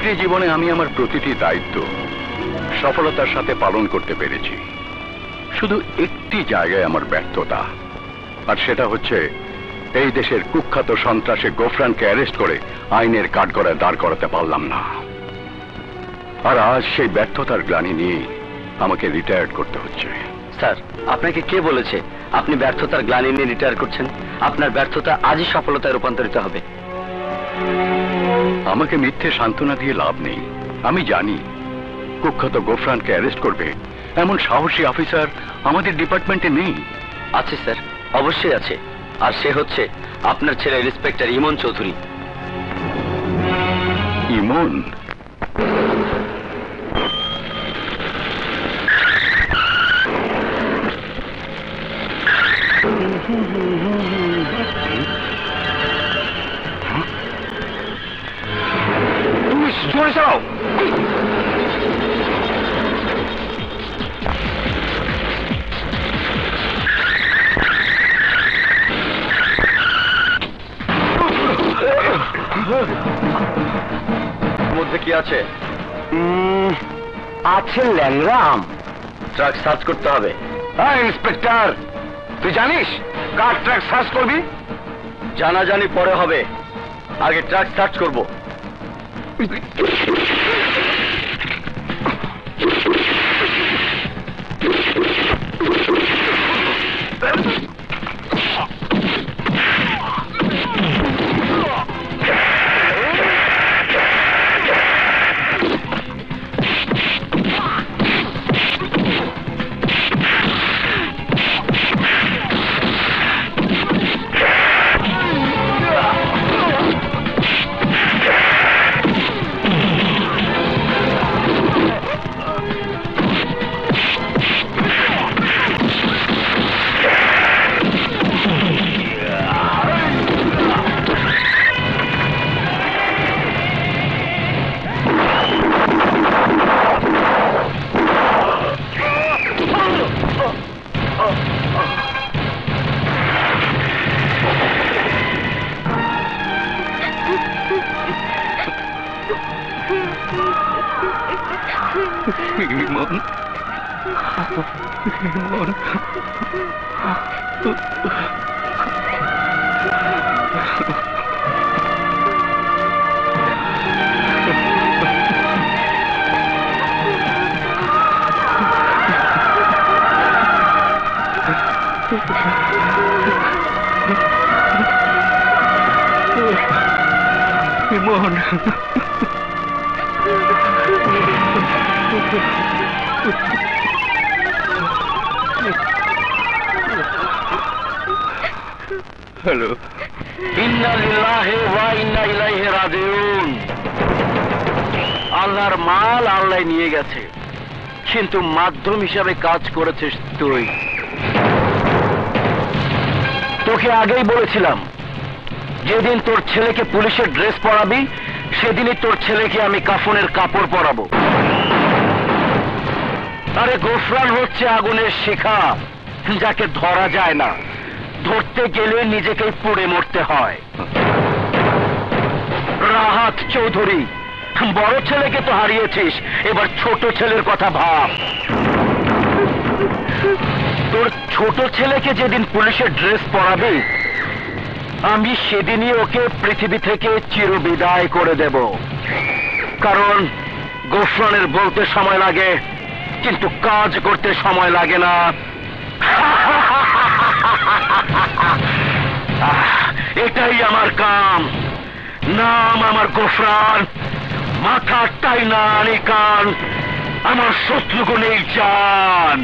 চাকরি জীবনে আমি আমার প্রতিটি দায়িত্ব সফলতার সাথে পালন করতে পেরেছি। শুধু একটি জায়গায় আমার ব্যর্থতা, আর সেটা হচ্ছে এই দেশের কুখ্যাত সন্ত্রাসী গোফরানকে অ্যারেস্ট করে আইনের কাঠগড়ায় দাঁড় করাতে পারলাম না। আর আজ সেই ব্যর্থতার গ্লানি নিয়ে আমাকে রিটায়ার করতে হচ্ছে। স্যার, আপনাকে কে বলেছে আপনি ব্যর্থতার গ্লানি নিয়ে রিটায়ার করছেন? আপনার ব্যর্থতা আজই সফলতায় রূপান্তরিত হবে। আমাকে মিথ্যে সান্ত্বনা দিয়ে লাভ নেই। আমি জানি কুখ্যাত গোফরানকে অ্যারেস্ট করবে এমন সাহসী অফিসার আমাদের ডিপার্টমেন্টে নেই। আছে স্যার, অবশ্যই আছে। আর সে হচ্ছে আপনার ছেলে ইন্সপেক্টর ইমন চৌধুরী। ইমন? তুমি জোরে চালাও। মধ্যে কি আছে? আছে ল্যাংরাম। ট্রাক সার্চ করতে হবে। হ্যাঁ ইন্সপেক্টর, তুই জানিস কার ট্রাক সার্চ করবি? জানাজানি পরে হবে, আগে ট্রাক সার্চ করব। ইমন, হ্যালো। ইন্না লিল্লাহি ওয়া ইন্না ইলাইহি রাজিউন। আল্লাহর মাল আল্লাহ নিয়ে গেছে, কিন্তু মাধ্যম হিসাবে কাজ করেছিস তুই। তোকে আগেই বলেছিলাম যেদিন তোর ছেলেকে পুলিশের ড্রেস পরাবি সেদিনই তোর ছেলেকে আমি কাফনের কাপড় পরাবো। আরে গোফরান হচ্ছে আগুনের শিখা, যাকে ধরা যায় না, ধরতে গেলে নিজেকেই পুড়ে মরতে হয়। রাহাত চৌধুরী, বড় ছেলেকে তো হারিয়েছিস, এবার ছোট ছেলের কথা ভাব। তোর ছোট ছেলেকে যেদিন পুলিশের ড্রেস পরাবি আমি সেদিনই ওকে পৃথিবী থেকে চিরবিদায় করে দেব। কারণ গোফরানের বলতে সময় লাগে, কিন্তু কাজ করতে সময় লাগে না। এটাই আমার কাম। নাম আমার গোফরান, মাথা টাই না আনি কান, আমার শত্রুগো নেই জান।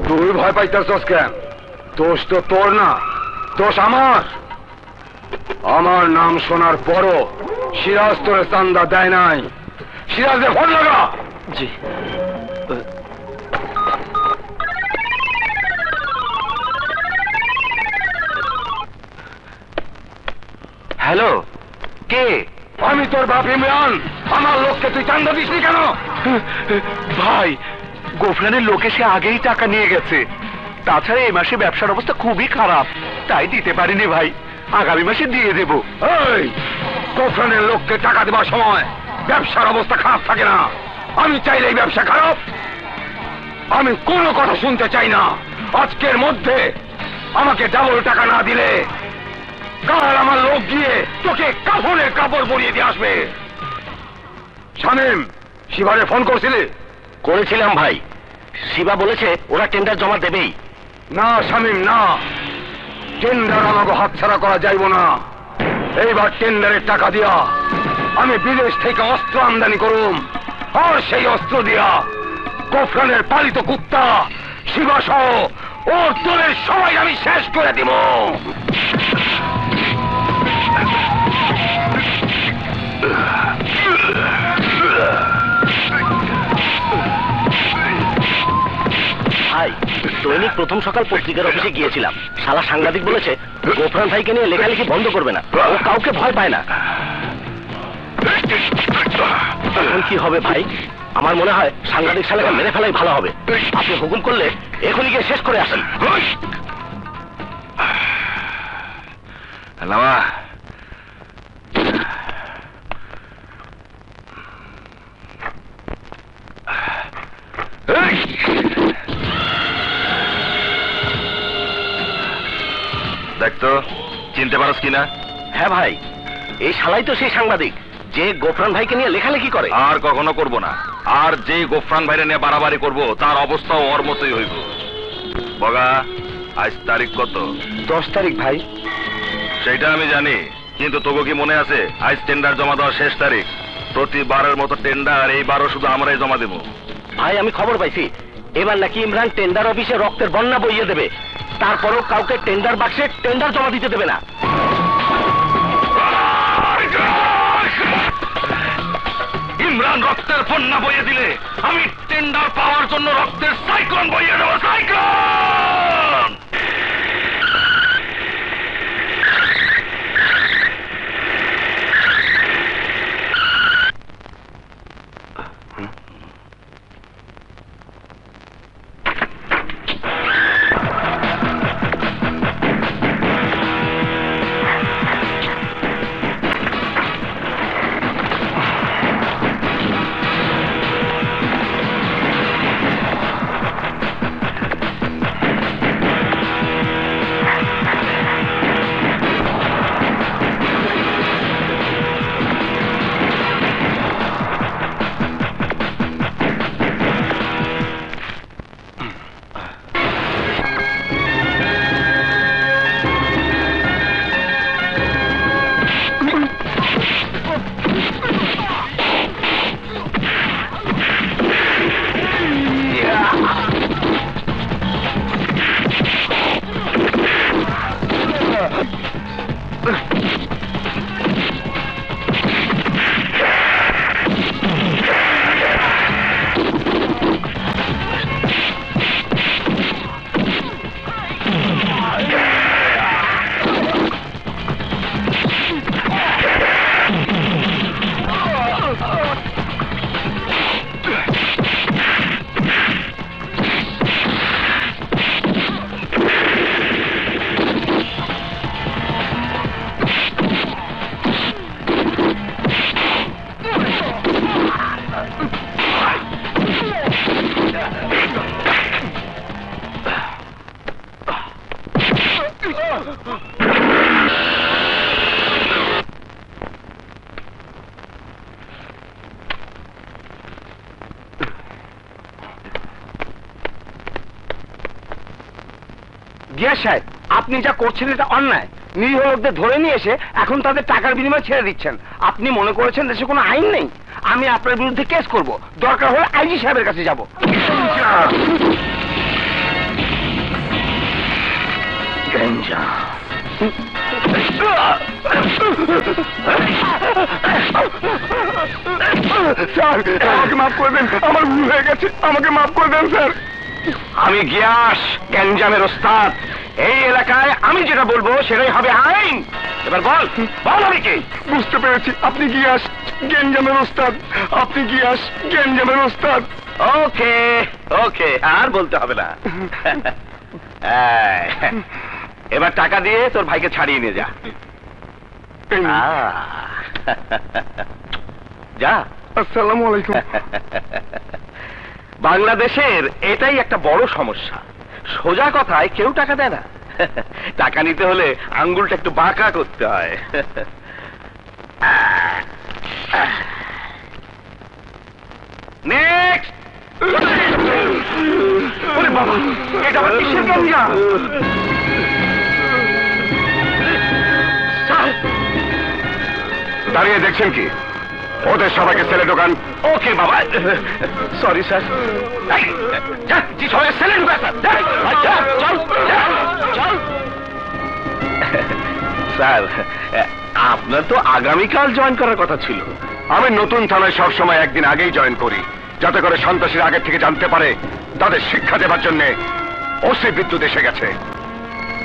তুই ভয় পাইতেছস কেন? দোষ তো তোর না, দোষ আমার। আমার নাম শোনার পরও সিরাজ তোরে চান্দা দেয় নাই। সিরাজে ফোন লাগা। জি। হ্যালো, কে? আমি তোর বাপ ইমরান। আমার লোককে তুই চান্দা দিসনি কেন? ভাই, গোফরানের লোক এসে আগেই টাকা নিয়ে গেছে। তাছাড়া এই মাসে ব্যবসার অবস্থা খুবই খারাপ, তাই দিতে পারিনি ভাই। আগামী মাসে দিয়ে দেব। এই গোফরানের লোককে টাকা দেওয়ার সময় ব্যবসার অবস্থা খারাপ থাকে না। আমি চাইলে এই ব্যবসা খারাপ? আমি কোনো কথা শুনতে চাই না। আজকের মধ্যে আমাকে ডাবল টাকা না দিলে কাল আমার লোক গিয়ে তোকে কাফনের কাপড় পরিয়ে দিয়ে আসবে। শামীম, শিবারে ফোন করছিলি? করেছিলাম ভাই, শিবা বলেছে ওরা টেন্ডার জমা দেবেই। না শামীম, না, টেন্ডার আমাকে হাতছাড়া করা যাইব না। এইবার টেন্ডারের টাকা দিয়া আমি বিদেশ থেকে অস্ত্র আমদানি করুম, আর সেই অস্ত্র দিয়া গোফরানের পালিত কুত্তা শিবা সহ ওর দলের সবাই আমি শেষ করে দিব। ভাই, দৈনিক প্রথম সকাল পত্রিকার অফিসে গিয়েছিলাম। শালা সাংবাদিক বলেছে গোফরান ভাইকে নিয়ে লেখালেখি বন্ধ করবে না, ও কাউকে ভয় পায় না। এখন কি হবে ভাই? আমার মনে হয় সাংবাদিক শালাকে মেরে ফেলাই ভালো হবে। আপনি হুকুম করলে এখনই গিয়ে শেষ করে আসি। দেখ তো, চিনতে পারস কিনা? হ্যাঁ ভাই, এই শালাই তো সেই সাংবাদিক যে গোফরান ভাইকে নিয়ে লেখালেখি করে। আর কখনো করব না। আর যে গোফরান ভাইরে নিয়ে বাড়াবাড়ি করব তার অবস্থাও ওর মতোই হইব। বগা, আজ তারিখ কত? 10 তারিখ ভাই। সেটা আমি জানি, কিন্তু তোকে কি মনে আছে আজ টেন্ডার জমা দেওয়ার শেষ তারিখ? প্রতিবারের মতো টেন্ডার এইবারও শুধু আমরাই জমা দেব। ভাই, আমি খবর পাইছি এবার নাকি ইমরান টেন্ডার অফিসে রক্তের বন্যা বইয়ে দেবে। তারপরও কাউকে টেন্ডার বাক্সে টেন্ডার জমা দিতে দেবে না। ইমরান রক্তের বন্যা বইয়ে দিলে আমি টেন্ডার পাওয়ার জন্য রক্তের সাইক্লোন বইয়ে দেবো। সাইক্লোন! জিয়া সাহেব, আপনি যা করছেন এটা অন্যায়। নিরীহ লোকদের ধরে নিয়ে এসে এখন তাদের টাকার বিনিময়ে ছেড়ে দিচ্ছেন। আপনি মনে করেছেন দেশে কোনো আইন নেই? আমি আপনার বিরুদ্ধে কেস করব, দরকার হলে আইজি সাহেবের কাছে যাব। স্যার, আমাকে মাফ করে দেন, আমার ভুল হয়ে গেছে, আমাকে মাফ করে দেন স্যার। আমি গিয়াস, গ্যাঞ্জামের ওস্তাদ। এই এলাকায় আমি যেটা বলবো সেটাই হবে আইন। এবার বল বল আমি কি? বুঝতে পেরেছি, আপনি গিয়াস গেঞ্জামের ওস্তাদ, আপনি গিয়াস গেঞ্জামের ওস্তাদ। ওকে ওকে, আর বলতে হবে না। এবার টাকা দিয়ে তোর ভাইকে ছাড়িয়ে নিয়ে যা। এই নিন। যা। আসসালামু আলাইকুম। বাংলাদেশের এটাই একটা বড় সমস্যা, সোজা কথায় কেউ টাকা দেয় না। টাকা নিতে হলে আঙ্গুলটা একটু বাঁকা করতে হয়। নেক্সট। ওরে বাবা, এটা আবার কিসের গাঞ্জা? দাঁড়িয়ে দেখছেন কি? ওদের সবাইকে ছেলে দোকান। ওকে বাবা, সরি স্যার। সবাই ছেলে ঢুকা স্যার। আপনার তো আগামীকাল জয়েন করার কথা ছিল। আমি নতুন থানায় সবসময় একদিন আগেই জয়েন করি, যাতে করে সন্ত্রাসীরা আগে থেকে জানতে পারে তাদের শিক্ষা দেবার জন্য ওসি বিদ্যুৎ এসে গেছে।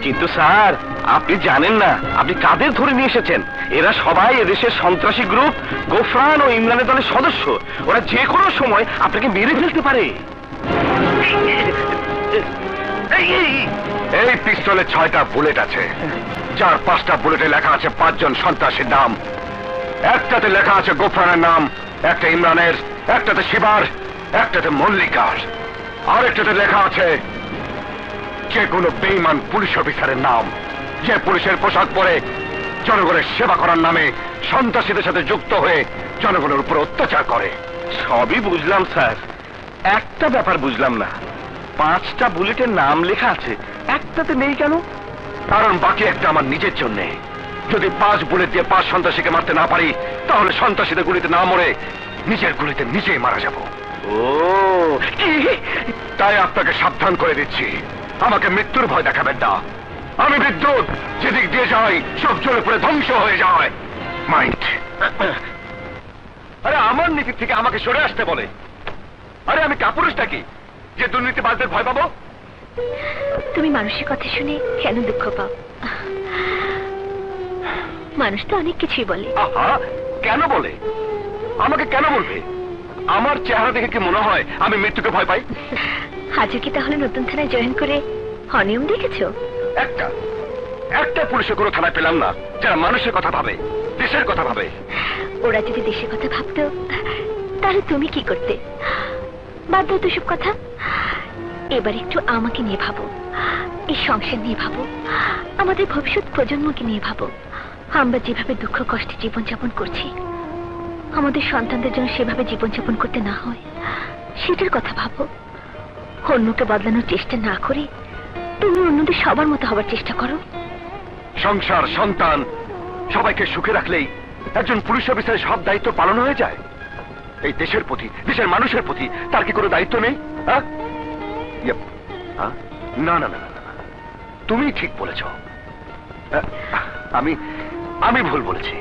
কিন্তু স্যার, আপনি জানেন না আপনি কাদের ধরে নিয়ে এসেছেন। এরা সবাই এদেশের সন্ত্রাসী গ্রুপ গোফরান ও ইমরানের দলের সদস্য। ওরা যে কোনো সময় আপনাকে মেরে ফেলতে পারে। এই পিস্তলে 6টা বুলেট আছে, যার 5টা বুলেটে লেখা আছে 5 জন সন্ত্রাসীর নাম। একটাতে লেখা আছে গোফরানের নাম, একটা ইমরানের, একটাতে শিবার, একটাতে মল্লিকার, আর একটাতে লেখা আছে যে কোনো বেঈমান পুলিশ অফিসারের নাম, যে পুলিশের পোশাক পরে জনগণের সেবা করার নামে সন্ত্রাসীদের সাথে যুক্ত হয়ে জনগণের উপর অত্যাচার করে। সবই বুঝলাম স্যার, একটা ব্যাপার বুঝলাম না, 5টা বুলেটের নাম লেখা আছে, একটাতে নেই কেন? কারণ বাকি একটা আমার নিজের জন্য। যদি 5 বুলেট দিয়ে 5 সন্ত্রাসীকে মারতে না পারি, তাহলে সন্ত্রাসীদের গুলিতে না মরে নিজের গুলিতে নিজেই মারা যাব। ও কি? তাই আপনাকে সাবধান করে দিচ্ছি, আমাকে মৃত্যুর ভয় দেখাবেন না। আমি বিদ্যুৎ, যেদিক দিয়ে যাই সব জ্বলে পড়ে ধ্বংস হয়ে যায়। মাইন্ড। আরে আমার নীতি থেকে আমাকে সরে আসতে বলে। আরে আমি কাপুরুষটা কি যে দুর্নীতিবাজদের ভয় পাবো? তুমি মানুষের কথা শুনে কেন দুঃখ পাও? মানুষ তো অনেক কিছুই বলে। আহা, কেন বলে? আমাকে কেন বলবে? আমার চেহারা দেখে কি মনে হয় আমি মৃত্যুকে ভয় পাই? আজও কি তাহলে নতুন থানায় জয়েন করে অনিয়ম দেখেছো? একটা পুলিশের কোনো থানায় পেলাম না যারা মানুষের কথা ভাবে, দেশের কথা ভাবে। ওরা যদি দেশের কথা ভাবতো তাহলে তুমি কি করতে? বাদ দাও তো সব কথা, এবার একটু আমাকে নিয়ে ভাবো, এই সংসার নিয়ে ভাবো, আমাদের ভবিষ্যৎ প্রজন্মকে নিয়ে ভাবো। আমরা যেভাবে দুঃখ কষ্টে জীবনযাপন করছি, আমাদের সন্তানদের জন্য সেভাবে জীবনযাপন করতে না হয় সেটার কথা ভাবো। অন্যকে বদলানোর চেষ্টা না করে তুমি অন্যদের সবার মতো হবার চেষ্টা করো। সংসার, সন্তান সবাইকে সুখে রাখলেই একজন পুলিশ অফিসারের সব দায়িত্ব পালন হয়ে যায়। এই দেশের প্রতি, দেশের মানুষের প্রতি তার কি কোনো দায়িত্ব নেই? না না না না, তুমি ঠিক বলেছ। আমি ভুল বলেছি।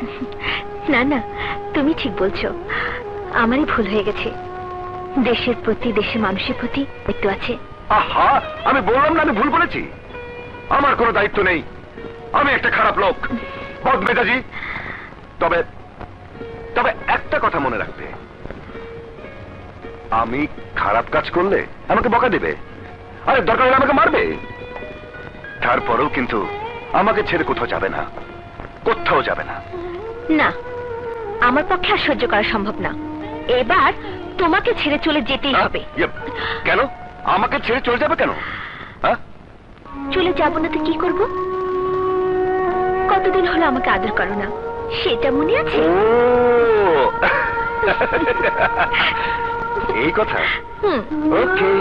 না না, তুমি ঠিক বলছো, আমারই ভুল হয়ে গেছে। দেশের প্রতি, দেশের মানুষের প্রতি দায়িত্ব আছে। আহা, আমি বললাম না আমি ভুল বলেছি। আমার কোনো দায়িত্ব নেই, আমি একটা খারাপ লোক, বদমেজাজি। তবে তবে একটা কথা মনে রাখবে, আমি খারাপ কাজ করলে আমাকে বকা দেবে, আরে দরকার হলে আমাকে মারবে। তারপরেও কিন্তু আমাকে ছেড়ে কোথাও যাবে না, কোথাও যাবে না। না, আমার পক্ষে আর সহ্য করা সম্ভব না। এবার তোমাকে ছেড়ে চলে যেতেই হবে। কেন আমাকে ছেড়ে চলে যাবে কেন? চলে যাবো না তো কি করব? কতদিন হলো আমাকে আদর করো না, সেটা মনে আছে? এই কথা। ওকে।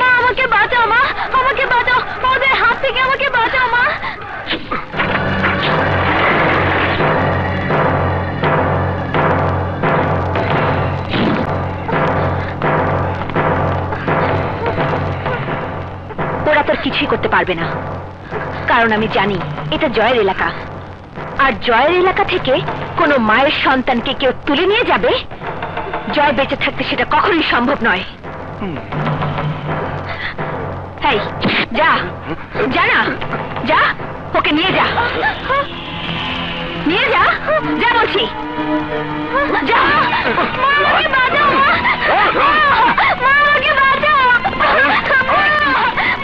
মা, আমাকে বাঁচাও মা, আমাকে বাঁচাও, ওদের হাত থেকে আমাকে বাঁচাও মা। ওরা তোর কিছুই করতে পারবে না, কারণ আমি জানি এটা জয়ের এলাকা, আর জয়ের এলাকা থেকে কোনো মায়ের সন্তানকে কেউ তুলে নিয়ে যাবে, জয় বেঁচে থাকতে সেটা কখনোই সম্ভব নয়। এই যা, যা না, যা, ওকে নিয়ে যা, নিয়ে যা, যা বলছি, যা। মা, আমাকে বাঁচাও, মা। মা, আমাকে বাঁচাও।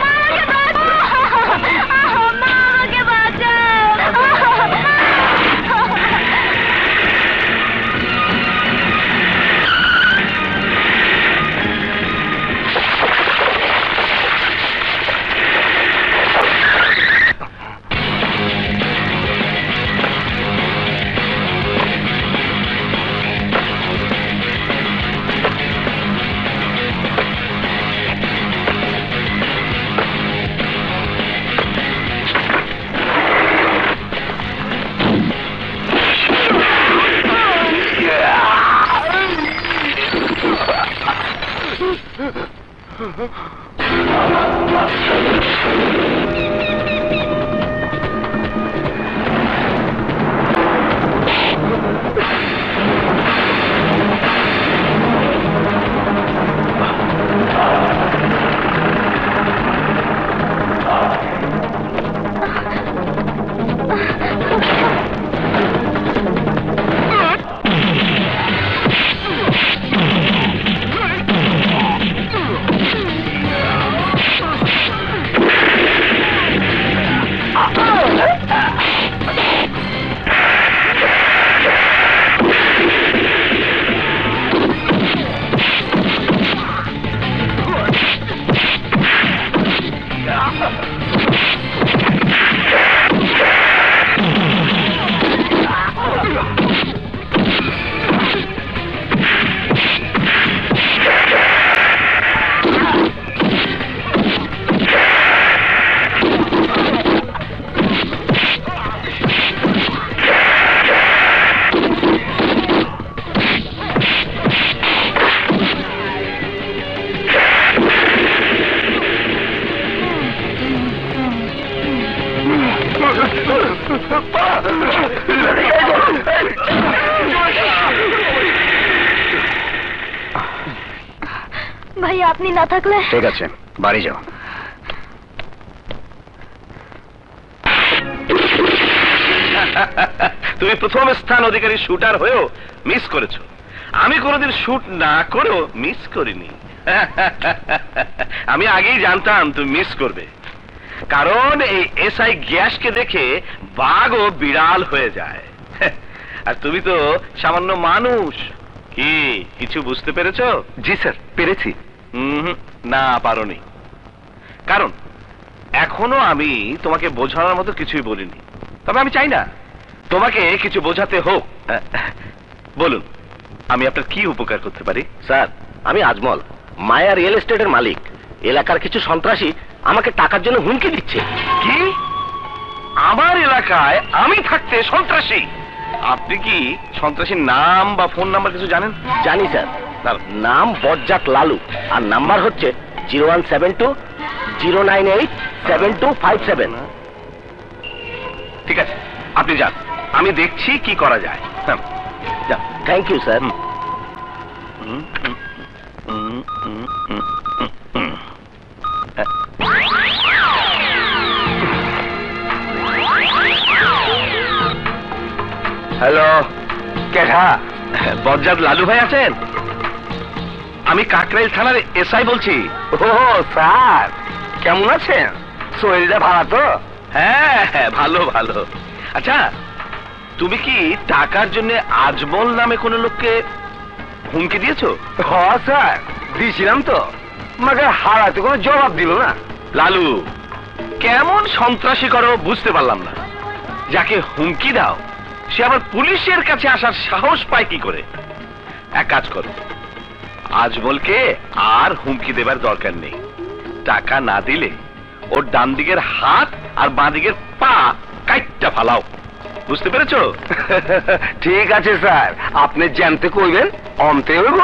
মা, আমাকে বাঁচাও। মা, আমাকে বাঁচাও। ভাই, আপনি না থাকলে। ঠিক আছে, বাড়ি যাও। তুমি প্রথম স্থান অধিকারী শুটার হয়েও মিস করেছো। আমি কোনোদিন শুট না করেও মিস করিনি। আমি আগেই জানতাম তুমি মিস করবে, কারণ এই এসআই গ্যাসকে দেখে বাঘও বিড়াল হয়ে যায়। আর তুমি তো সামান্য মানুষ। কি কিছু বুঝতে পেরেছো? জি স্যার, পেরেছি। না, পারোনি। কারণ এখনো আমি তোমাকে বোঝানোর মতো কিছুই বলিনি। তবে আমি চাই না তোমাকে কিছু বোঝাতে হোক। বলুন, আমি আপনার কি উপকার করতে পারি? স্যার, আমি আজমল, মায়া রিয়েল এস্টেটের মালিক। এলাকার কিছু সন্ত্রাসী আমাকে টাকার জন্য হুমকি দিচ্ছে। কি? আমার এলাকায় আমি থাকতে সন্ত্রাসী? আপনি কি সন্ত্রাসীর নাম বা ফোন নাম্বার কিছু জানেন? জানি স্যার, তার নাম বজ্জাত লালু, আর নাম্বার হচ্ছে 0172098727। ঠিক আছে, আপনি যান, আমি দেখছি কি করা যায়। হ্যাঁ, যান। Thank you sir. হ্যালো, কেঠা? বজ্জাত লালু ভাই আছেন? আমি কাকরাইল থানার এসআই বলছি। ও স্যার, কেমন আছেন? শরীরটা ভালো তো? হ্যাঁ হ্যাঁ, ভালো ভালো। আচ্ছা, তুমি কি টাকার জন্য আজমল নামে কোনো লোককে হুমকি দিয়েছো? হ্যাঁ স্যার, দিয়েছিলাম তো, আমাকে হারাতে কোনো জবাব দিল না। লালু, কেমন সন্ত্রাসী করো বুঝতে পারলাম না। যাকে হুমকি দাও সে আবার পুলিশের কাছে আসার সাহস পায় কি করে? এক কাজ করো, আজমলকে আর হুমকি দেবার দরকার নেই। টাকা না দিলে ওর ডান দিকের হাত আর বাঁ দিকের পা কাইটটা ফালাও। বুঝতে পেরেছো? ঠিক আছে স্যার, আপনি জানতে কইবেন অন্তে হইব।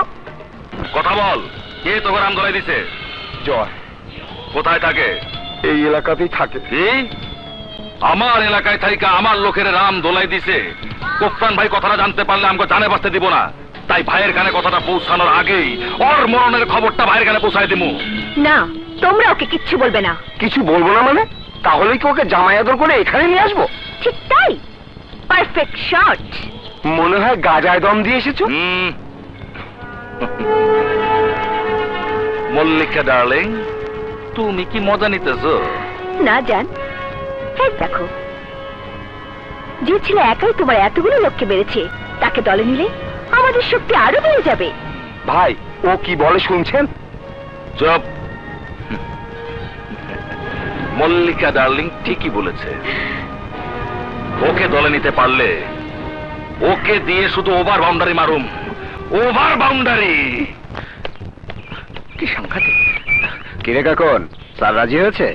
কথা বল, কে তোকে নাম ধরাই দিছে? জয় কোথায় থাকে? এই এলাকাতেই থাকে। কি? আমার এলাকায় থাইকা আমার লোকের রাম দোলাই দিছে। কোপ্তান ভাই কথাটা জানতে পারলে আমাকে জানে বাঁচতে দিব না। তাই ভাইয়ের কানে কথাটা পৌঁছানোর আগেই ওর মরণের খবরটা ভাইয়ের কানে পৌঁছাই দিমু। না, তোমরা ওকে কিচ্ছু বলবে না। কিছু বলবো না মানে? তাহলে কি ওকে জামাই আদর করে এখানে নিয়ে আসবো? ঠিক তাই, পারফেক্ট শট। মনে হয় গাজায় দম দিয়ে এসেছো। মল্লিকা ডার্লিং, তুমি কি মজা নিতেছো? না জান, হ্যাঁ দেখো, যে ছেলে একাই তোমার এতগুলো লোককে মেরেছে তাকে দলে নিলে আমাদের শক্তি আরো বেড়ে যাবে। ভাই, ও কি বলে শুনছেন? চুপ। মল্লিকা ডার্লিং ঠিকই বলেছে। ওকে দলে নিতে পারলে ওকে দিয়ে শুধু ওভার বাউন্ডারি মারুম। Over boundary. কি সাংঘাতিক। কিরে কাকন, স্যার রাজি হয়েছে?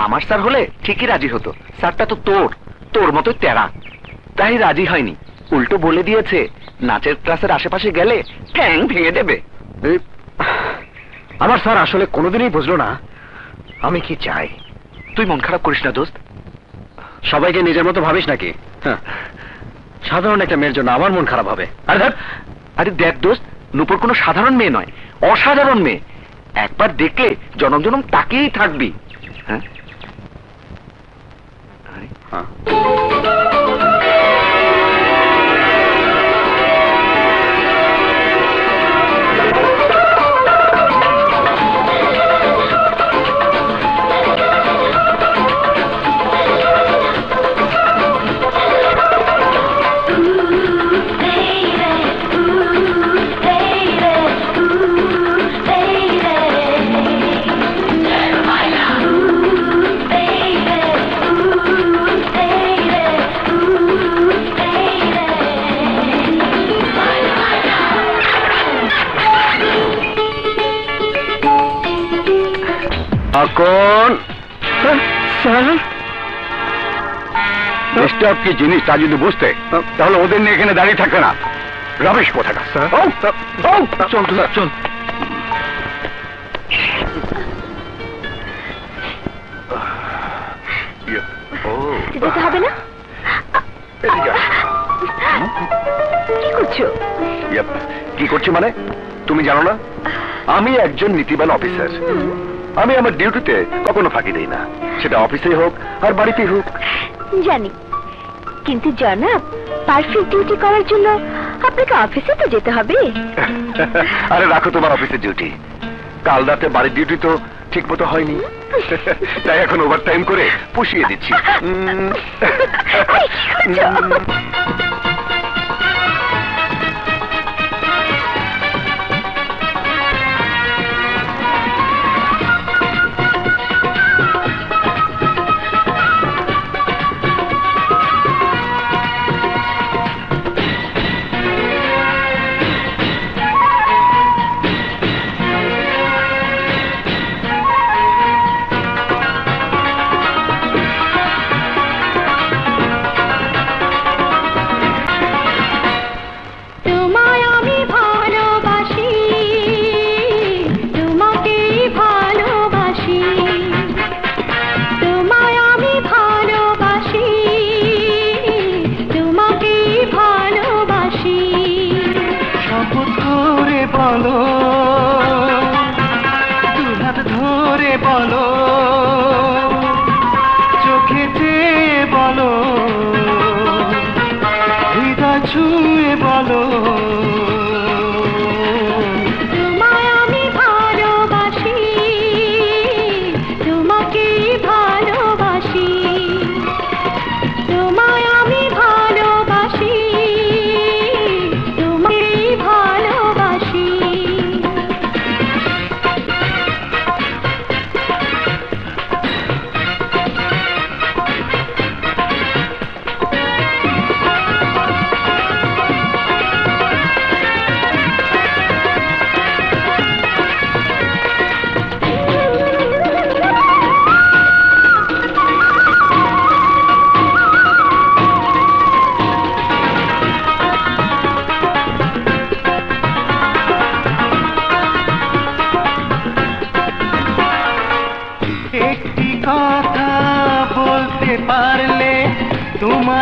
আমার স্যার হলে ঠিকই রাজি হতো। স্যারটা তো তোর মতো তেরা, তাই রাজি হয়নি। উল্টো বলে দিয়েছে নাচের ক্লাসের আশেপাশে গেলে ঠ্যাং ভেঙে দেবে। আমার স্যার আসলে কোনোদিনই বুঝলো না আমি কি চাই। তুই মন খারাপ করিস না দোস্ত। সবাইকে নিজের মতো ভাবিস নাকি? সাধারণ একটা মেয়ের জন্য আমার মন খারাপ হবে? আরে দেখ দোস্ত, নূপুর কোনো সাধারণ মেয়ে নয়, অসাধারণ মেয়ে। একবার দেখলে জনম জনম তাকেই থাকবি। হ্যাঁ, ডিস্টার্ব কি জিনিস তা যদি বুঝতে, তাহলে ওদের নিয়ে এখানে দাঁড়িয়ে থাকবে না। রমেশ কোথাকার। চল চল। যেতে হবে না? কি করছো? কি করছি মানে? তুমি জানো না আমি একজন নীতিবান অফিসার। আমি আমার ডিউটিতে কখনো ফাঁকি দেই না, সেটা অফিসে হোক আর বাড়িতেই হোক। জানি, কিন্তু জনাব, পারফেক্ট ডিউটি করার জন্য আপনাকে অফিসে তো যেতে হবে। আরে রাখো তোমার অফিসের ডিউটি। কাল রাতে বাড়ির ডিউটি তো ঠিক মতো হয়নি, তাই এখন ওভার টাইম করে পুষিয়ে দিচ্ছি।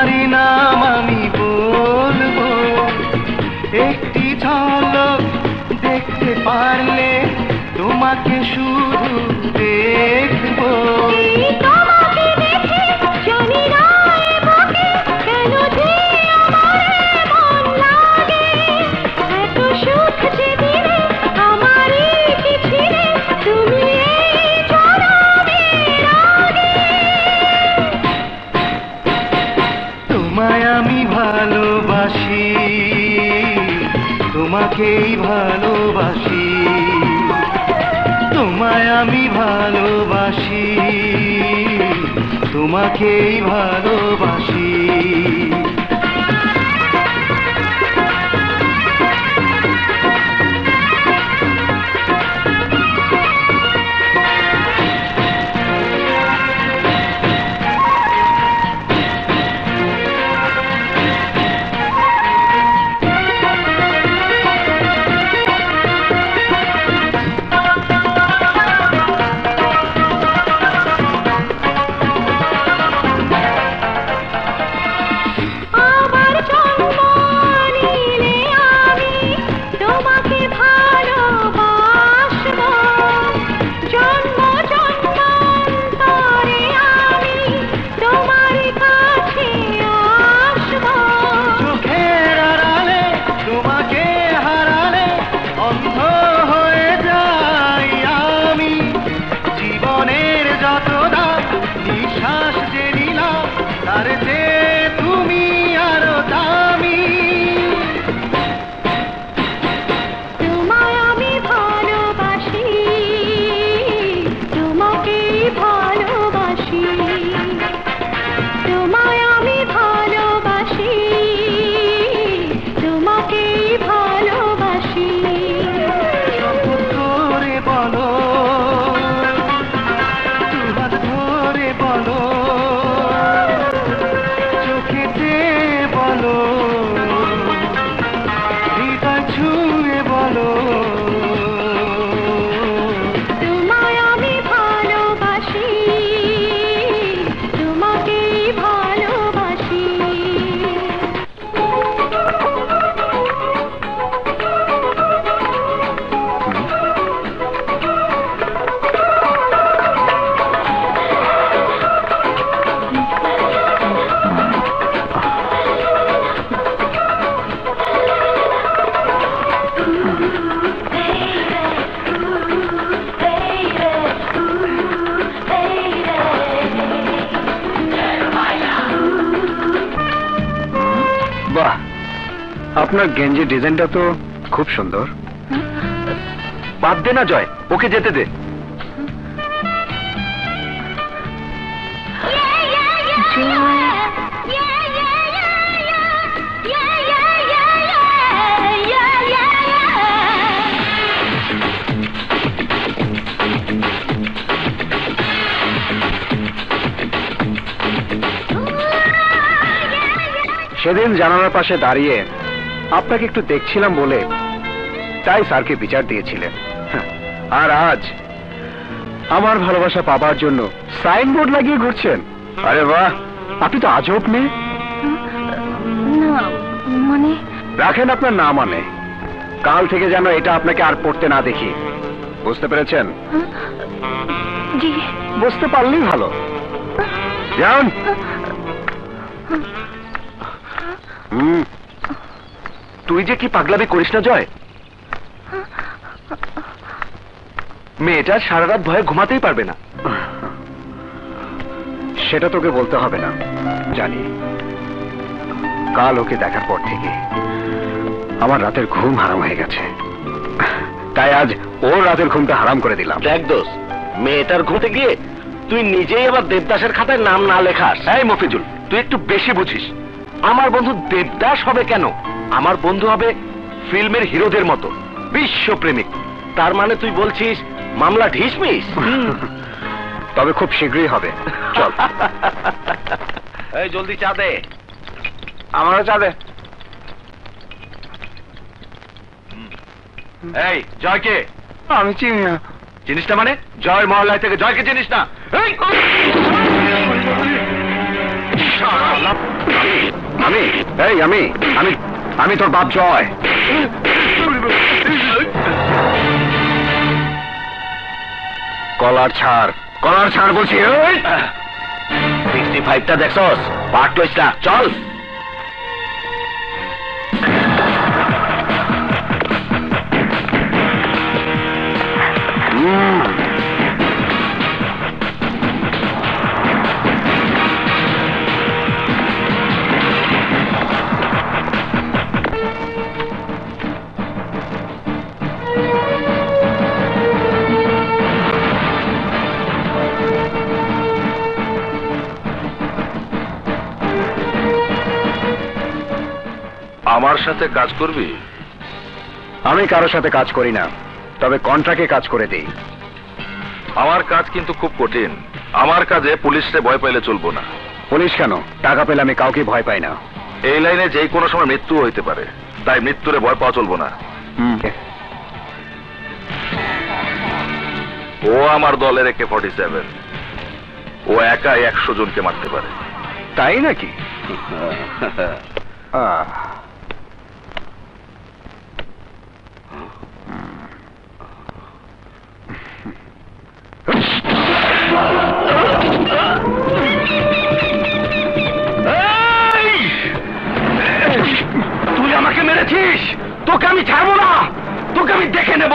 তোমারই নাম আমি বলবো, একটি ঝলক দেখতে পারলে তোমাকে শুধু দেখবো। তোমাকে দেখে জানি না এ বুকে কেন যে আমার মন লাগে, এত সুখ যে দিলে আমারই কি ছিলে তুমি এই জনমের আগে। তোমায় আমি ভালোবাসি, তোমাকেই ভালোবাসি, তোমায় আমি ভালোবাসি, তোমাকেই ভালোবাসি। আমার জন্ম নিলে আমি তোমাকে ভালোবাসবো, জন্ম জন্মান্তরে আমি তোমার কাছে আসবো। চোখের আড়ালে তোমাকে হারালে অন্ধ হয়ে যাই আমি, জীবনের যত দাম নিঃশ্বাস যে নিলাম তার যে তুমি আরো দামি। তোমায় আমি ভালোবাসি, তোমাকেই ভালোবাসি, তোমায় আমি ভালোবাসি, তোমাকেই ভালোবাসি। ধরে বলো, দুহাত ধরে বলো, চোখেতে বলো, হৃদয় ছুঁয়ে বলো। তোমায় আমি ভালোবাসি, তোমাকেই ভালোবাসি। বাহ, আপনার গেঞ্জি ডিজাইনটা তো খুব সুন্দর। বাদ দে না জয়, ওকে যেতে দে। সেদিন জানালার পাশে দাঁড়িয়ে আপনাকে একটু দেখছিলাম বলে তাই স্যারকে বিচার দিয়েছিলেন, আর আজ আমার ভালোবাসা পাবার জন্য সাইনবোর্ড লাগিয়ে ঘুরছেন। আরে বাহ, আপনি তো আজব মেয়ে। না মানে রাখেন আপনার না মানে, কাল থেকে যেন এটা আপনাকে আর পড়তে না দেখি, বুঝতে পেরেছেন? জি। বুঝতে পারলেই ভালো। যান। তুই যে কি পাগলামি করিস না জয়, মেয়েটা সারা রাত ভয়ে ঘুমাতেই পারবে না। সেটা তোকে বলতে হবে না, জানি। কাল ওকে দেখার পর থেকে আমার রাতের ঘুম হারাম হয়ে গেছে, তাই আজ ওর রাতের ঘুমটা হারাম করে দিলাম। দেখ দোষ, মেয়েটার ঘুমতে গিয়ে তুই নিজেই আবার দেবদাসের খাতায় নাম না লেখাস। এই মফিজুল, তুই একটু বেশি বুঝিস। আমার বন্ধু দেবদাস হবে কেন? আমার বন্ধু হবে ফিল্মের হিরোদের মতো বিশ্বপ্রেমিক। তার মানে তুই বলছিস মামলা ঢিসমিস? তবে খুব শীঘ্রই হবে। চল। এই জলদি চা দে। আমারও চা দে। এই জয়কে আমি চিনি না। চিনিস না মানে? জয় মহল্লায় থেকে জয়কে চিনিস না? এই! শালা! আমি এই আমি আমি আমি তোর বাপ জয়। কলার ছাড় বলছি। 65টা দেখছস, পার্ট টুইস্টটা, চল। আমার সাথে কাজ করবি? আমি কারোর সাথে কাজ করি না, তবে কন্ট্রাক্টে কাজ করে দেই। আমার কাজ কিন্তু খুব কঠিন। আমার কাজে পুলিশে ভয় পাইলে চলবো না। পুলিশ কেন? টাকা পেলে আমি কাউকে ভয় পাই না। এই লাইনে যে কোনো সময় মৃত্যু হইতে পারে, তাই মৃত্যুরে ভয় পাওয়া চলবো না। ও আমার দলের AK-47, ও একাই 100 জনকে মারতে পারে। তাই নাকি? তুই আমাকে মেরেছিস, তোকে আমি ছাড়বো না, তোকে আমি দেখে নেব।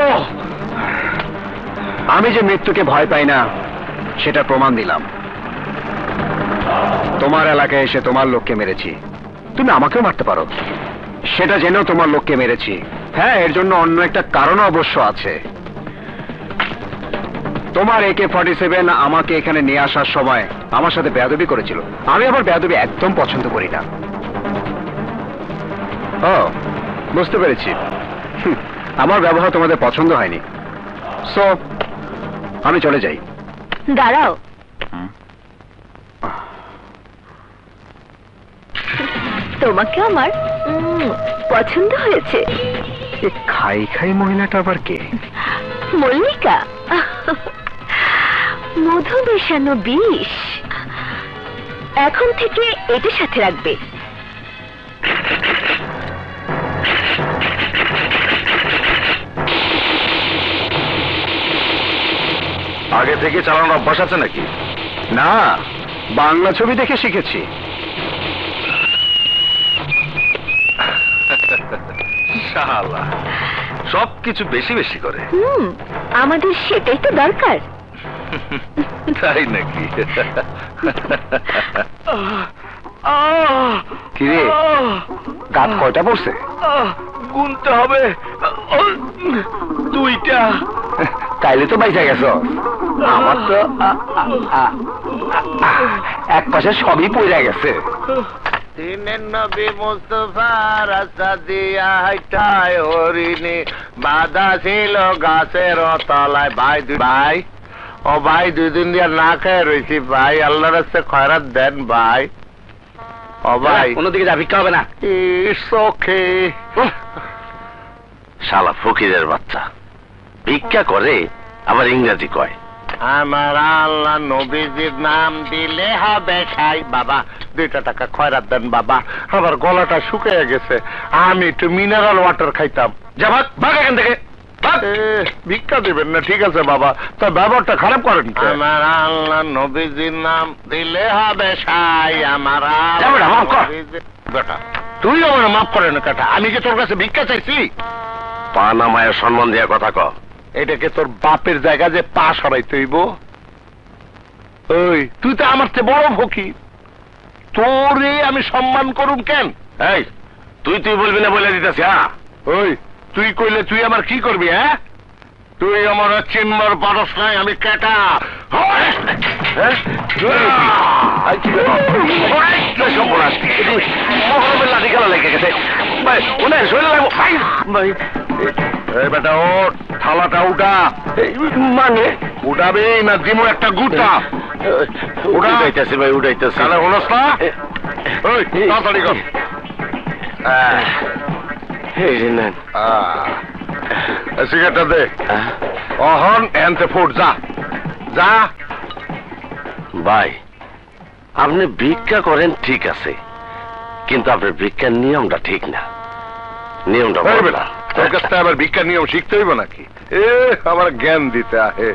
আমি যে মৃত্যুকে ভয় পাই না সেটা প্রমাণ দিলাম। তোমার এলাকায় এসে তোমার লোককে মেরেছি, তুমি আমাকেও মারতে পারো। সেটা জেনেও তোমার লোককে মেরেছি। হ্যাঁ, এর জন্য অন্য একটা কারণ অবশ্য আছে। তোমার AK-47 আমাকে এখানে নিয়ে আসার সময় আমার সাথে বেয়াদবি করেছিল। আমি আবার বেয়াদবি একদম পছন্দ করি না। ও, বুঝতে পেরেছি। আমার ব্যবহার তোমাদের পছন্দ হয়নি, সো আমি চলে যাই। দাঁড়াও, তোমাকে আমার পছন্দ হয়েছে। খাই খাই মহিলাটা আবার কে? মল্লিকা, মধু মেশানো বিষ। এখন থেকে এটার সাথে রাখবে। আগে থেকে চালানোর অভ্যাস আছে নাকি? না, বাংলা ছবি দেখে শিখেছি। শালা সবকিছু বেশি বেশি করে। আমাদের সেটাই তো দরকার। তাই নাকি? কিরে, গাত কয়টা পড়ছে? গুনতে হবে, 2টা। তাইলে তো বাইচা গেছ। আমার তো এক পাশে সবই পড়ে গেছে। দিনের নবী মুস্তাফা রাস্তা দিয়া হাইটায় হরিণী বাধা ছিল গাছের তলায়। ভাই ও ভাই, 2 দিন দিয়ে না খেয়ে রয়েছি ভাই, আল্লাহর রাস্তে খয়রাত দেন ভাই। ও ভাই, কোনদিকে যা, ভিক্ষা হবে না। চোখে শালা ফকিরের বাচ্চা ভিক্ষা করে আবার ইংরেজি কয়। আমার আল্লাহ নবীজির নাম দিলে হবে খাই। বাবা 2 টাকা খয়রাত দেন বাবা, আমার গলাটা শুকিয়ে গেছে, আমি একটু মিনারেল ওয়াটার খাইতাম। যা ভাগ ভাগ এখান থেকে। ভিক্ষা দিবেন না, ঠিক আছে বাবা, তো ব্যবহারটা খারাপ করেন। আমার আল্লাহ নবীজির নাম দিলে হবে সাই। আমার বেটা, তুই আমার মাফ করে না কাটা, আমি যে তোর কাছে ভিক্ষা চাইছি? পা নামায় সম্মান দিয়া কথা ক। এটাকে তোর বাপের জায়গা যে পা সরাইতে হইব? ওই তুই তো আমার চেয়ে বড় ফকির, তোরে আমি সম্মান করুম কেন? এই তুই বলবি না বলে দিতেছি। হ্যাঁ, ওই তুই কইলে তুই আমার কি করবি? হ্যাঁ, তুই আমার চিনবার পারস নাই আমি কেটা। লাঠি খেলা লেগে গেছে ভাই, ওনার শরীরে লাগবো ভাই। এই বেটা, ও থালাটা উঠা। মানে উঠাবি না দিমো একটা গুটা? উঠাইতেছি ভাই, উঠাইতেছি। তাহলে হলস না? ওই তাড়াতাড়ি কর। এই যে নেন। সিগারেটটা দে। অহন এনতে ফুট, যা যা। ভাই আপনি ভিক্ষা করেন ঠিক আছে, কিন্তু আপনার ভিক্ষার নিয়মটা ঠিক না, নিয়মটা বলবে না। তোর কাছ থেকে আবার ভিক্ষার নিয়ম শিখতে হইব নাকি? আমার জ্ঞান দিতে আহে।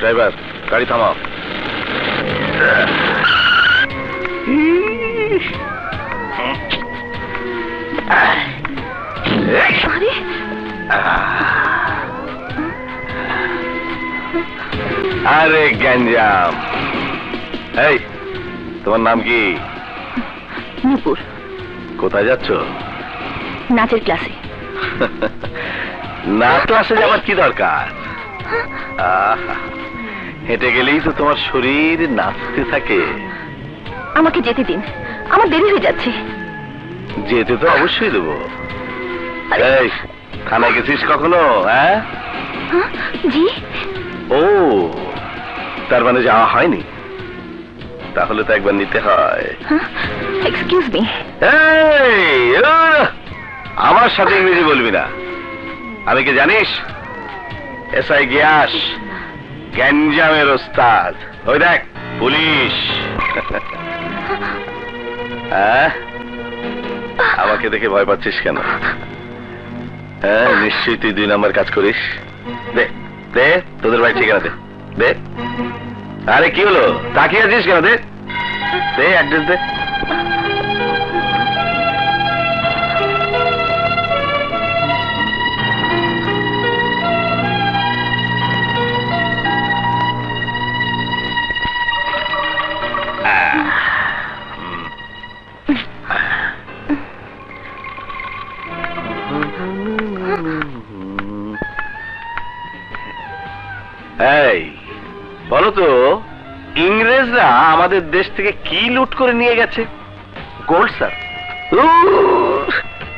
ড্রাইভার, গাড়ি থামাও। আরে আরে গ্যাঞ্জাম। এই, তোমার নাম কি? নূপুর। কোথায় যাচ্ছ? নাচের ক্লাসে। না, ক্লাসে যাবার কি দরকার? হেঁটে গেলেই তো তোমার শরীর নাচতে থাকে। আমাকে যেতে দিন, আমার দেরি হয়ে যাচ্ছে। যেতে তো অবশ্যই দেবো। এই, থানায় গেছিস কখনো? হ্যাঁ জি। ও, তার মানে যাওয়া হয়নি? তাহলে তো একবার নিতে হয়। Excuse me. আমার সাথে ইংরেজি বলবি না। আমি কি জানিস? এসআই গিয়াস, গ্যাঞ্জামের ওস্তাদ। ওই দেখ, পুলিশ। হ্যাঁ, আমাকে দেখে ভয় পাচ্ছিস কেন? হ্যাঁ, নিশ্চয়ই তুই 2 নম্বর কাজ করিস। দে দে, তোদের বাড়ি ঠিকানা দে। দে। আরে কি হলো, তাকিয়ে আছিস কেন? দে দে, অ্যাড্রেস দে। এই, বলো তো, ইংরেজরা আমাদের দেশ থেকে কি লুট করে নিয়ে গেছে? Gold sir.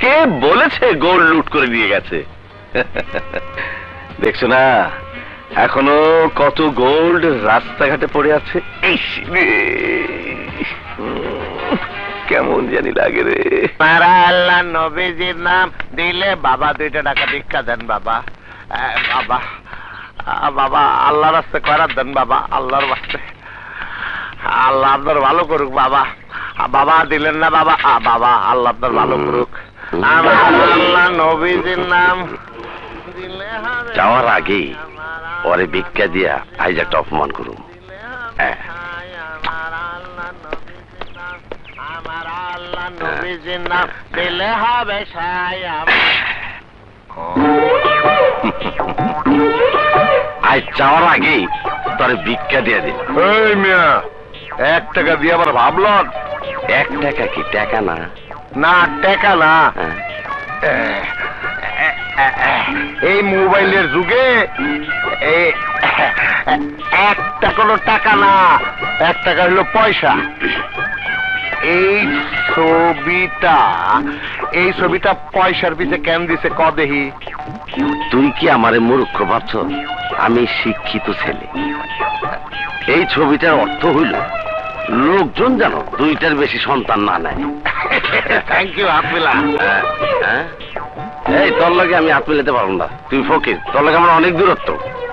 কে বলেছে গোল্ড লুট করে নিয়ে গেছে? দেখছো না, এখনো কত গোল্ড রাস্তাঘাটে পড়ে আছে। কেমন জানি লাগে রে। আল্লাহ নবীজির নাম দিলে বাবা 2 টাকা ভিক্ষা দেন বাবা। বাবা বাবা, আল্লাহর রাস্তে করার দেন বাবা, আল্লাহর রাস্তে। আল্লাহ আপনার ভালো করুক বাবা। বাবা দিলেন না বাবা। বাবা, আল্লাহ আপনার ভালো করুক। আল্লাহ নবীজির নাম দিলে যাওয়ার আগেই পরে ভিক্ষা দিয়া আজ একটা অপমান করুন। আমার আল্লাহ নবীজির নাম দিলে হবে সায়া। আজ যাওয়ার আগেই তোরে ভিক্ষা দিয়ে দিন। এই মিয়া, 1 টাকা দিয়ে আবার ভাবলন? 1 টাকা কি টাকা না? না, টাকা না। এই মোবাইলের যুগে একটা কোনো টাকা না, 1 টাকা হলো পয়সা। এই ছবিটা পয়সার পিছে কেন দিছে ক দেহি? তুই কি আমারে মূর্খ ভাবছ? আমি শিক্ষিত ছেলে। এই ছবিটার অর্থ হইল লোকজন যেন 2টার বেশি সন্তান না নেয়। থ্যাংক ইউ আপেলা। এই, তোর লগে আমি হাত মিলাতে পারবো না। তুই ফকির, তোর লগে আমার অনেক দূরত্ব।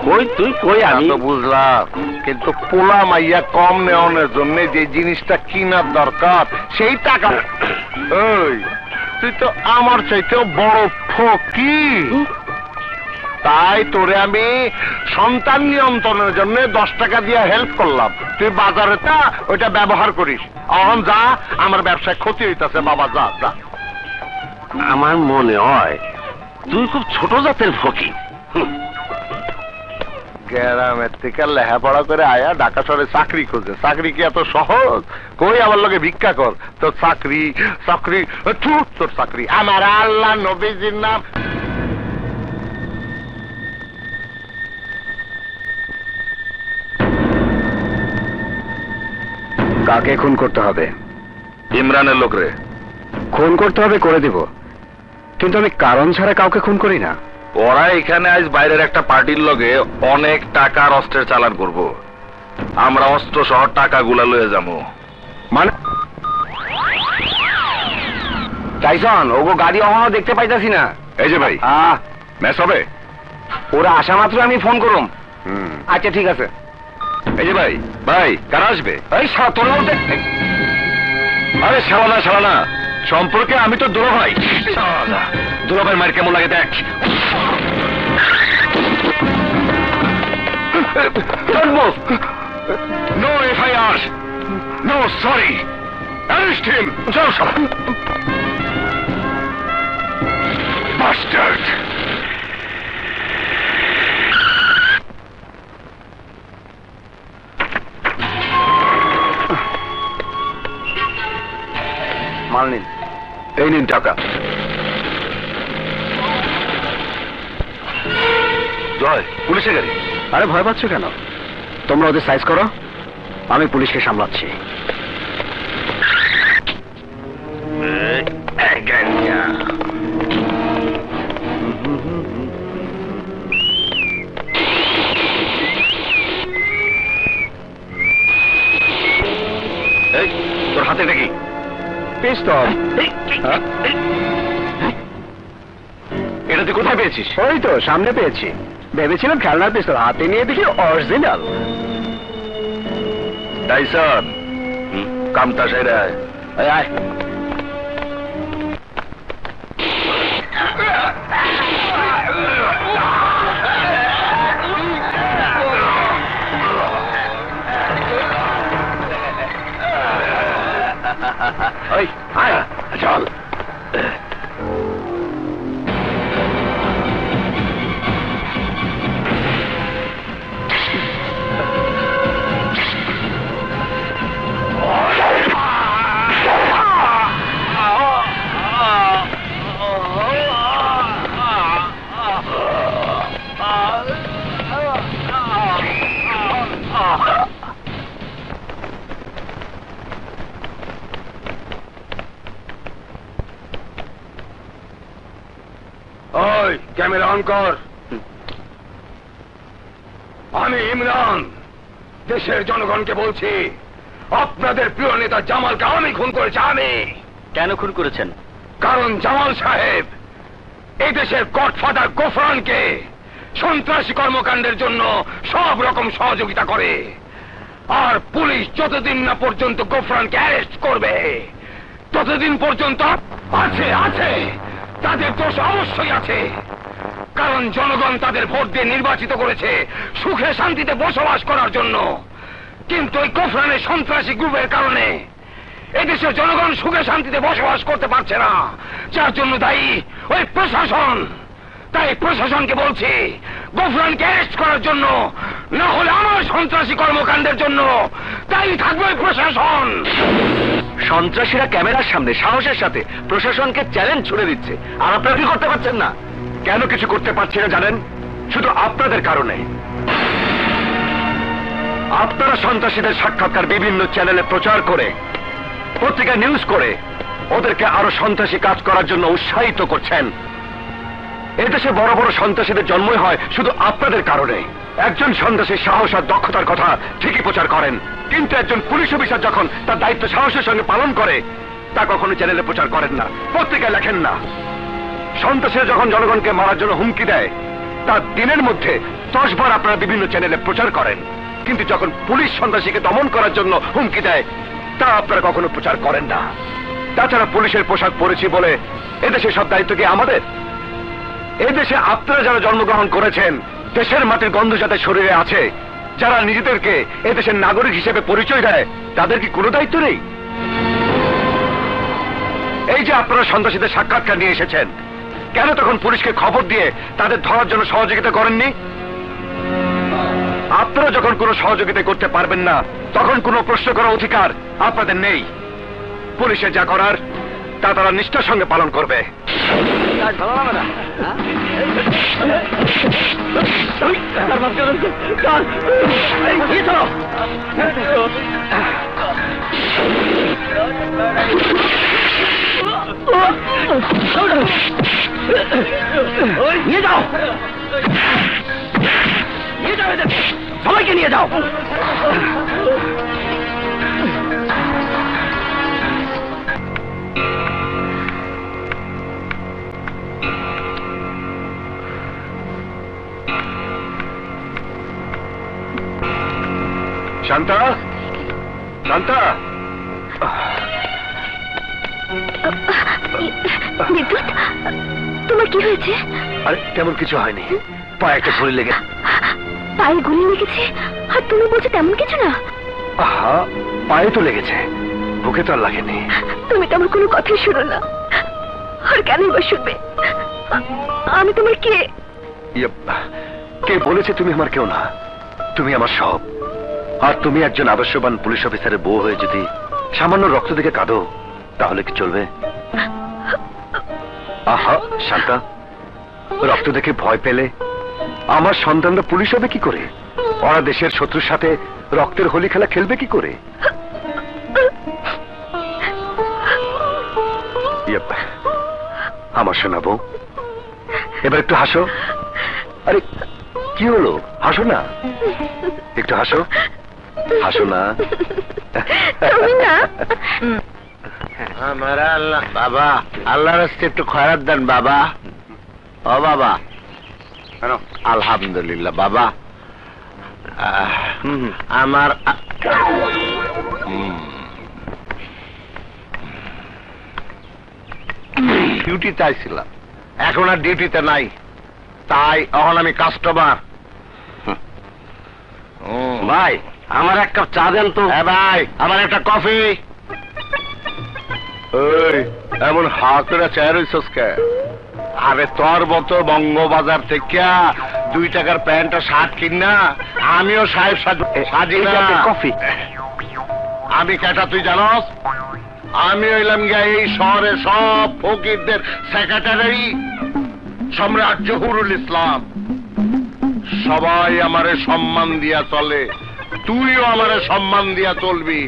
কই তুই, কই আমি? তো বুঝলাম, কিন্তু পোলা মাইয়া কম নেওয়ানোর জন্য যে জিনিসটা কিনার দরকার সেই টাকা। ওই, তুই তো আমার চাইতেও বড় ফকির। তাই তোরে আমি সন্তান নিয়ন্ত্রণের জন্য 10 টাকা দিয়ে হেল্প করলাম। তুই বাজারে তা ওইটা ব্যবহার করিস। এখন যা, আমার ব্যবসায় ক্ষতি হইতাছে বাবা। যা যা। আমার মনে হয় তুই খুব ছোট জাতের ফকির। গ্রামের থেকে লেখাপড়া করে আয়া ঢাকা শহরে চাকরি খোঁজে। চাকরি কি এত সহজ? কই আমার লগে ভিক্ষা কর। তোর চাকরি চাকরি তোর চাকরি। আমার আল্লাহ নবীজির নাম। কাকে খুন করতে হবে? ইমরানের লোকরে খুন করতে হবে, করে দিব, কিন্তু আমি কারণ ছাড়া কাউকে খুন করি না। ওরা এখানে আজ বাইরের একটা পার্টির লগে অনেক টাকার অস্ত্রের চালান করব। আমরা অস্ত্র সহ টাকাগুলা লয়ে যাবো। মানে টাইসন ওগো গাড়ি অহনো দেখতে পাইতাছি না। এই যে ভাই, ম্যাচ হবে? ওরা আসা মাত্র আমি ফোন করুম। আচ্ছা ঠিক আছে। এই যে ভাই, ভাই কারা আসবে? এই শালা তোর মধ্যে আরে শালা না, সম্পর্কে আমি তো দুলাভাই। দুলাভাই মার কেমন লাগে দেখ। No FIR, no sorry, arrest him. চল শালা বাস্টার্ড। মাল নিন। এই নিন টাকা। জয়, পুলিশের গাড়ি। আরে ভয় পাচ্ছ কেন? তোমরা ওদের সাইজ করো, আমি পুলিশকে সামলাচ্ছি। এই তোর হাতে দেখি পিস্তল। এটা তুই কোথায় পেয়েছিস? ওই তো সামনে পেয়েছি, ভেবেছিলাম খেলনার পিস্তল, হাতে নিয়ে দেখি অরিজিনাল। টাইসন, কামটা সেরে আয়। আয় আয়, চল। ওই ক্যামেরা অন কর। আমি ইমরান দেশের জনগণকে বলছি, আপনাদের প্রিয় নেতা জামালকে আমি খুন করেছি। আমি কেন খুন করেছেন? কারণ জামাল সাহেব এই দেশের গডফাদার গোফরানকে সন্ত্রাসী কর্মকাণ্ডের জন্য সব রকম সহযোগিতা করে। আর পুলিশ যতদিন না পর্যন্ত গোফরানকে অ্যারেস্ট করবে ততদিন পর্যন্ত আছে তাদের দোষ অবশ্যই আছে। কারণ জনগণ তাদের ভোট দিয়ে নির্বাচিত করেছে সুখে শান্তিতে বসবাস করার জন্য। কিন্তু ওই গোফরানের সন্ত্রাসী গ্রুপের কারণে এদেশের জনগণ সুখে শান্তিতে বসবাস করতে পারছে না, যার জন্য দায়ী ওই প্রশাসন। তাই প্রশাসনকে বলছি গোফরানকে অ্যারেস্ট করার জন্য, না হলে আমার সন্ত্রাসী কর্মকাণ্ডের জন্য দায়ী থাকবে ওই প্রশাসন। সন্ত্রাসীরা ক্যামেরার সামনে সাহসের সাথে প্রশাসনকে চ্যালেঞ্জ ছুড়ে দিচ্ছে, আর আপনারা কি করতে পারছেন না? কেন কিছু করতে পারছি না জানেন? শুধু আপনাদের কারণে। আপনারা সন্ত্রাসীদের সাক্ষাৎকার বিভিন্ন চ্যানেলে প্রচার করে, পত্রিকায় নিউজ করে ওদেরকে আরো সন্ত্রাসী কাজ করার জন্য উৎসাহিত করছেন। এদেশে বড় বড় সন্ত্রাসীদের জন্মই হয় শুধু আপনাদের কারণে। একজন সন্ত্রাসীর সাহস আর দক্ষতার কথা ঠিকই প্রচার করেন, কিন্তু একজন পুলিশ অফিসার যখন তার দায়িত্ব সাহসের সঙ্গে পালন করে তা কখনো চ্যানেলে প্রচার করেন না, পত্রিকায় লেখেন না। সন্ত্রাসীরা যখন জনগণকে মারার জন্য হুমকি দেয় তার দিনের মধ্যে 10 বার আপনারা বিভিন্ন চ্যানেলে প্রচার করেন, কিন্তু যখন পুলিশ সন্ত্রাসীকে দমন করার জন্য হুমকি দেয় তা আপনারা কখনো প্রচার করেন না। তাছাড়া পুলিশের পোশাক পরেছি বলে এদেশে সব দায়িত্ব কি আমাদের? এদেশে আপনারা যারা জন্মগ্রহণ করেছেন, দেশের মাটির গন্ধ যাদের শরীরে আছে, যারা নিজেদেরকে এদেশের নাগরিক হিসেবে পরিচয় দেয়, তাদের কি কোনো দায়িত্ব নেই? এই যে আপনারা সন্ত্রাসীদের সাক্ষাৎকার নিয়ে এসেছেন, কেন তখন পুলিশকে খবর দিয়ে তাদের ধরার জন্য সহযোগিতা করেননি? আপনারা যখন কোনো সহযোগিতা করতে পারবেন না তখন কোনো প্রশ্ন করার অধিকার আপনাদের নেই। পুলিশে যা করার তা তারা নিষ্ঠার সঙ্গে পালন করবে। নিয়ে যাও, নিয়ে যাও এদের, সবাইকে নিয়ে যাও। শান্তা, শান্তা, বিদ্যুৎ, তোমার কি হয়েছে? আরে তেমন কিছু হয়নি, পায়ে একটা গুলি লেগে। পায়ে গুলি লেগেছে? আর তুমি বলছো তেমন কিছু না? আহা, পায়ে তো লেগেছে, বুকে তো আর লাগেনি। তুমি তো আমার কোনো কথাই শুনো না, আর কেনই বা শুনবে? আমি তোমার কে? কে বলেছে তুমি আমার কেউ না? তুমি আমার সব। আর তুমি একজন আদর্শবান পুলিশ অফিসারের বউ হয়ে যদি সামান্য রক্ত দেখে কাঁদো, তাহলে কি চলবে? আহা শান্তা, রক্ত দেখে ভয় পেলে আমার সন্তানরা পুলিশ হবে কি করে? ওরা দেশের শত্রুর সাথে রক্তের হোলি খেলা খেলবে কি করে? আমার শোনাবো, এবার একটু হাসো। আরে কি হলো, হাসো না, একটু হাসো, হাসো না। তুমি না? আমার আল্লাহ, বাবা আল্লাহর রাস্তায় একটু খয়রাত দেন বাবা। ও বাবা, আলহামদুলিল্লাহ বাবা। আমার ডিউটিতে আইছিলাম, এখন আর ডিউটিতে নাই, তাই এখন আমি কাস্টমার। ভাই আমার এক কাপ চা দেন তো। হ্যাঁ ভাই, আমার একটা কফি। এমন হা করে চেয়ার হইছস কে? আরে তোর মতো বঙ্গবাজার থেকে 2 টাকার প্যান্ট আর শার্ট কিনা আমিও সাহেব সাজি না। কফি আমি কেটা তুই জানস? আমি হইলাম গিয়া এই শহরে সব ফকিরদের সেক্রেটারি, সম্রাট জহুরুল ইসলাম। সবাই আমারে সম্মান দিয়া চলে, তুইও আমারে সম্মান দিয়া চলবি।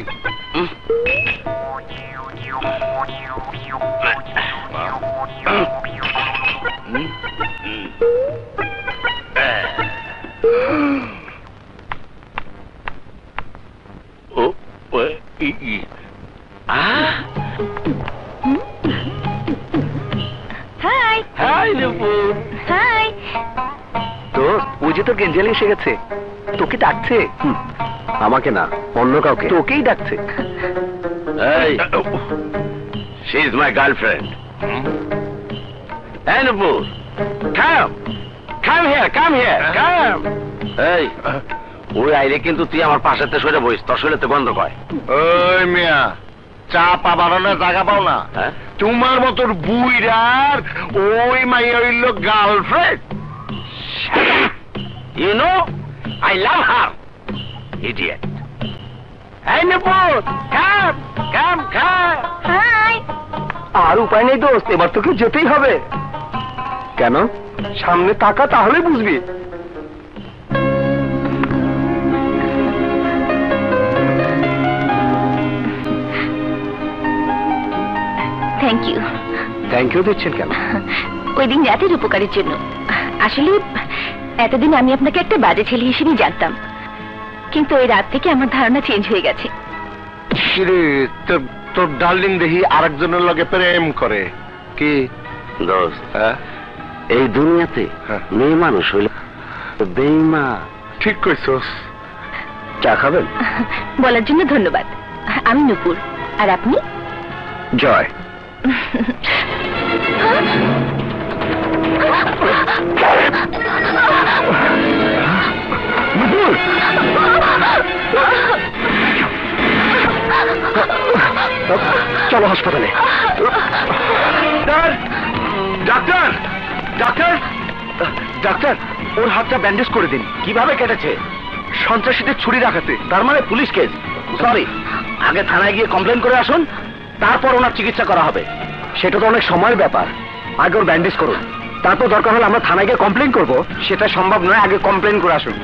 হাই হাই নুপুর। হাই। তো ওই যে তোর গেঞ্জেল এসে গেছে, তোকে ডাকছে। আমাকে না, অন্য কাউকে। তোকেই ডাকছে। এই, শি ইজ মাই গার্লফ্রেন্ড। এই নুপুর, কাম কাম হিয়ার, কাম হিয়ার, কাম। এই, ওই আইলে কিন্তু তুই আমার পাশেতে সরে বইস, তোর শরীরে গন্ধ কয়। ওই মিয়া, চা পাবানোর জায়গা পাও না? তোমার মতোর বুইরার ওই মাইয়া হইল girlfriend. You know, I love her. Idiot. Hey, Nupur, come, come, come. Hi. আর উপায় নেই দোস্ত, এবার তোকে যেতেই হবে। কেন? সামনে তাকা, তাহলে বুঝবি। Thank you. থ্যাংক ইউ দিচ্ছেন কেন? ওই দিন রাতের উপকারের জন্য। আসলে এতদিন আমি আপনাকে একটা বাজে ছেলে হিসেবেই জানতাম, কিন্তু ওই রাত থেকে আমার ধারণা চেঞ্জ হয়ে গেছে। তোর ডার্লিং দেখি আরেকজনের লগে প্রেম করে। কি দোস্ত, এই দুনিয়াতে মেয়ে মানুষ হইল বেইমা। ঠিক কইছস। চা খাবেন? বলার জন্য ধন্যবাদ। আমি নূপুর, আর আপনি? জয়। নূপুর, চলো হাসপাতালে। ডাক্তার, ডাক্তার, ডাক্তার, ওর হাতটা ব্যান্ডেজ করে দিন। কিভাবে কেটেছে? সন্ত্রাসীদের ছুরি রাখাতে। তার মানে পুলিশ কেস? সরি, আগে থানায় গিয়ে কমপ্লেন করে আসুন, তারপর ওনার চিকিৎসা করা হবে। সেটা তো অনেক সময়ের ব্যাপার। আগে ওর ব্যান্ডেজ করুন, তারপর দরকার হলে আমরা থানায় গিয়ে কমপ্লেন করবো। সেটা সম্ভব নয়, আগে কমপ্লেন করে আসুন।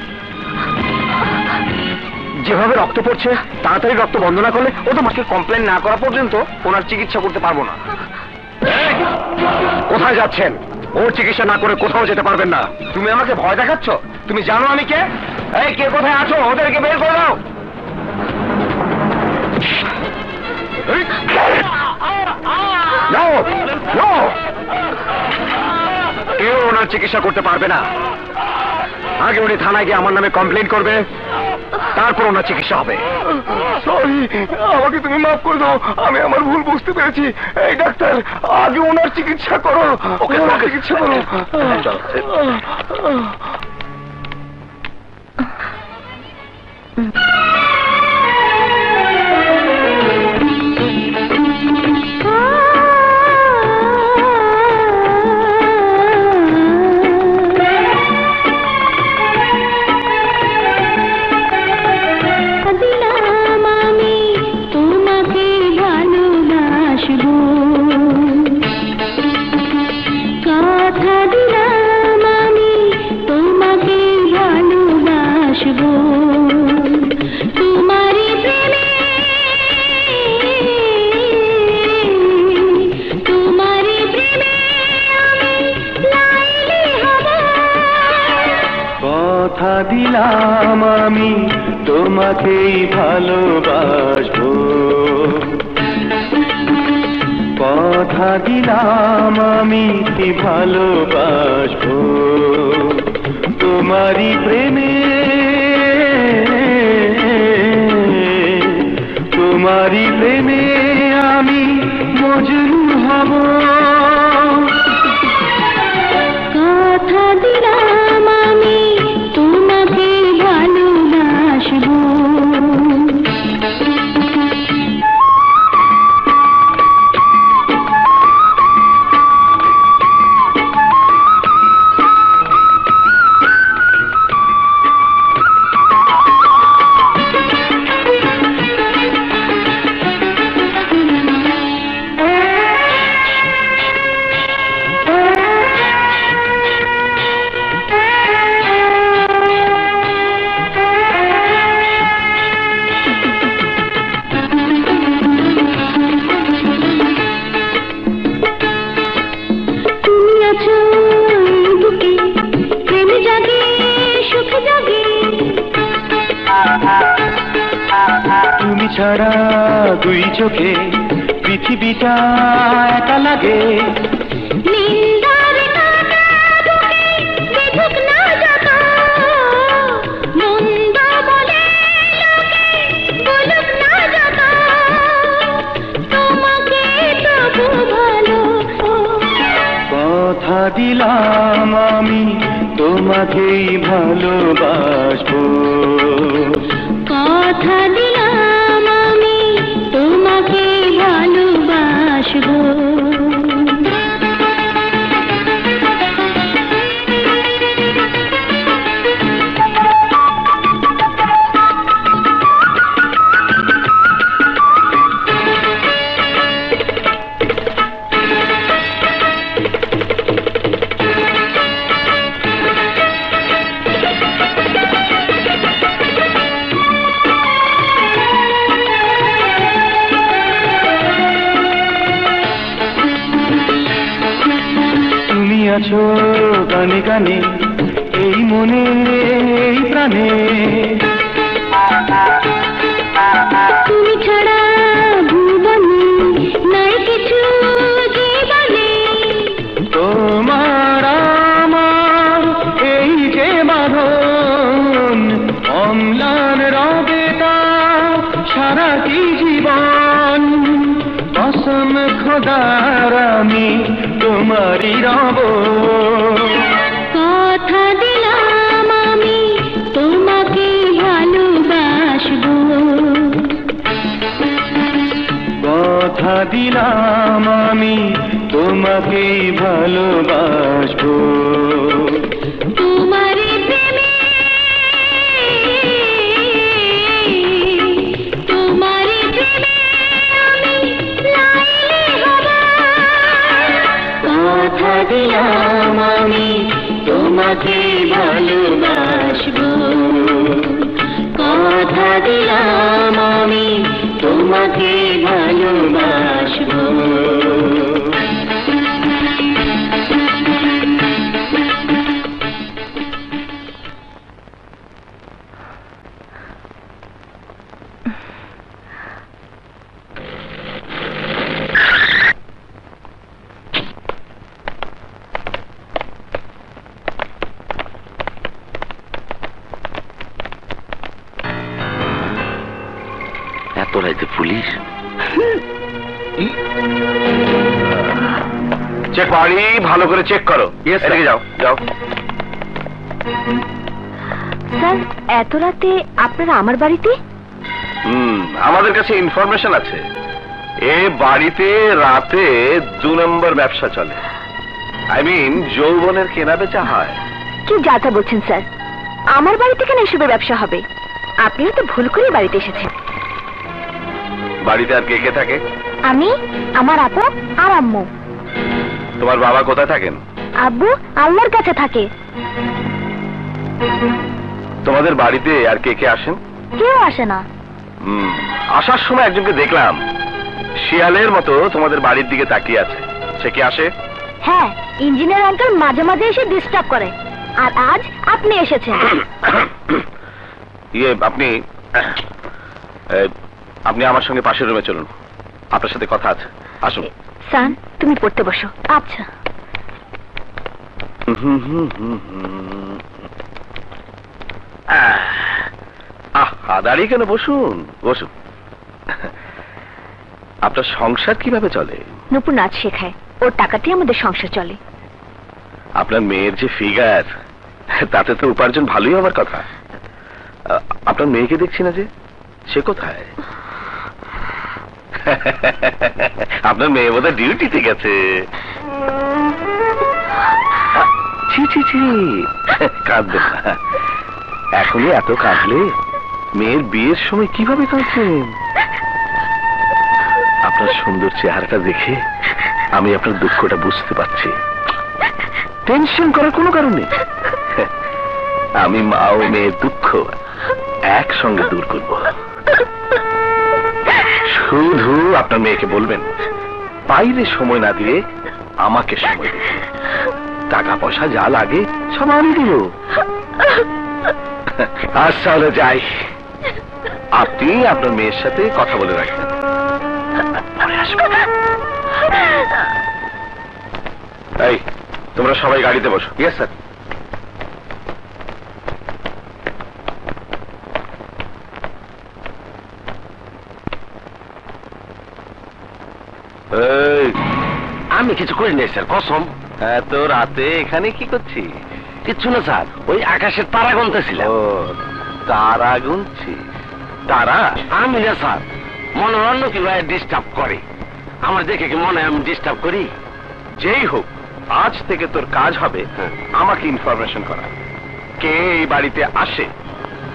যেভাবে রক্ত পড়ছে, তাড়াতাড়ি রক্ত বন্ধ না করলে ও তো মাকে কমপ্লেন না করা পর্যন্ত ওনার চিকিৎসা করতে পারবো না। কোথায় যাচ্ছেন? ওর চিকিৎসা না করে কোথাও যেতে পারবেন না। তুমি আমাকে ভয় দেখাচ্ছ? তুমি জানো আমি কে? এই কে কোথায় আছো? ওদেরকে বের করে দাও। কেউ ওনার চিকিৎসা করতে পারবে না। আগে উনি থানায় গিয়ে আমার নামে কমপ্লেন করবে, তারপর ওনার চিকিৎসা হবে। সরি, আমাকে তুমি মাফ করে দাও, আমি আমার ভুল বুঝতে পেরেছি। এই ডাক্তার, আগে ওনার চিকিৎসা করো। ওকে চিকিৎসা করো। কথা দিলাম আমি তোমাকেই ভালোবাসবো, কথা দিলাম আমি ভালোবাসবো, তোমারই প্রেমে তোমারই প্রেমে আমি মজনু হব। কথা দিলাম আমি তোমাকে ভালোবাসবো। তুমি ছাড়া দুই চোখে পৃথিবীটা একা লাগে। কথা দিলাম আমি তোমাকেই ভালোবাসবো, কথা দিলাম আমি তোমাকে ভালোবাসবো। তুমি আছো গানে গানে এই মনে এই প্রাণে, তুমি ছাড়া ভুবনে নাই কিছু জীবনে। তোমার আমার এই যে বাঁধন অম্লান রবে তা সারাটি জীবন। কসম খোদার আমি তোমারই রব। কথা দিলাম আমি তোমাকে ভালোবাসবো, কথা দিলাম আমি তোমাকেই ভালোবাসবো। তোমারই প্রেমে তোমারই প্রেমে আমি লাইলি হব। কথা দিলাম আমি তোমাকে ভালোবাসবো, কথা দিলাম আমি তোমাকে ভালোবাসবো। তোরাই তো পুলিশ। চেক বাড়ি ভালো করে চেক করো। এদিকে যাও যাও। স্যার এত রাতে আপনারা আমার বাড়িতে? আমাদের কাছে ইনফরমেশন আছে এ বাড়িতে রাতে 2 নম্বর ব্যবসা চলে। আই মিন যৌবনের কেনা বেচা হয়। কি যাতা বলছেন স্যার? আমার বাড়িতে কেন এসবের ব্যবসা হবে? আপনিও তো ভুল করে বাড়িতে এসেছেন। বাড়িতে আর কে কে থাকে? আমি, আমার আপু আর আম্মু। তোমার বাবা কোথায় থাকেন? আব্বু আল্লাহর কাছে থাকে। তোমাদের বাড়িতে আর কে কে আসেন? কেউ আসে না। আসার সময় একজনকে দেখলাম শিয়ালের মতো তোমাদের বাড়ির দিকে তাকিয়ে আছে। সে কি আসে? হ্যাঁ, ইঞ্জিনিয়ার আঙ্কেল মাঝে মাঝে এসে ডিস্টার্ব করে। আর আজ আপনি এসেছেন। আপনি আপনি আমার সঙ্গে পাশের রুমে চলুন, আপনার সাথে কথা আছে। আসুন। সান, তুমি পড়তে বসো। আচ্ছা। দাঁড়িয়ে কেন? বসুন বসুন। আপনার সংসার কিভাবে চলে? নূপুর নাচ শেখায়, ওর টাকাতেই আমাদের সংসার চলে। আপনার মেয়ের যে ফিগার, তাতে তো উপার্জন ভালোই হওয়ার কথা। আপনার মেয়েকে দেখছি না যে, সে কোথায়? আপনার মেয়ে বোধহয় ডিউটিতে গেছে। ছি ছি ছি, কাঁদবেন না। এখনই এত কাঁদলে মেয়ের বিয়ের সময় কিভাবে কাঁদছেন? আপনার সুন্দর চেহারাটা দেখে আমি আপনার দুঃখটা বুঝতে পারছি। টেনশন করার কোনো কারণ নেই। আমি মা ও মেয়ের দুঃখ একসঙ্গে দূর করব। শুধু আপনার মেয়েকে বলবেন বাইরে সময় না দিয়ে আমাকে সময় দিতে। টাকা পয়সা যা লাগে সব আমি দিব। আজ তাহলে যাই, আপনি আপনার মেয়ের সাথে কথা বলে রাখবেন। এই, তোমরা সবাই গাড়িতে বসো। Yes sir. আমি কিছু করি নাই স্যার, কসম। এত রাতে এখানে কি করছি? কিচ্ছু না স্যার, ওই আকাশের তারা গুনতেছিলাম। তারা গুনছি? তারা? আমি না স্যার, মনে অন্য কি ভাই ডিস্টার্ব করে। আমার দেখে কি মনে হয় আমি ডিস্টার্ব করি? যেই হোক, আজ থেকে তোর কাজ হবে আমাকে ইনফরমেশন করা। কে এই বাড়িতে আসে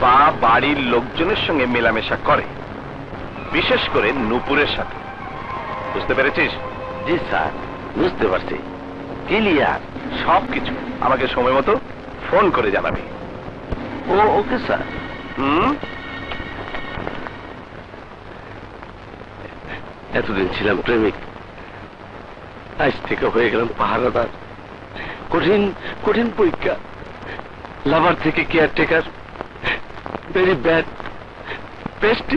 বা বাড়ির লোকজনের সঙ্গে মেলামেশা করে, বিশেষ করে নূপুরের সাথে। বুঝতে পেরেছিস? জি স্যার, বুঝতে পারছি। ক্লিয়ার। সবকিছু আমাকে সময় মতো ফোন করে জানাবি। Okay sir. এতদিন ছিলাম প্রেমিক, আজ থেকে হয়ে গেলাম পাহারাদার। কঠিন কঠিন পরীক্ষা। লাভার থেকে কেয়ারটেকার। Very bad. বেস্ট।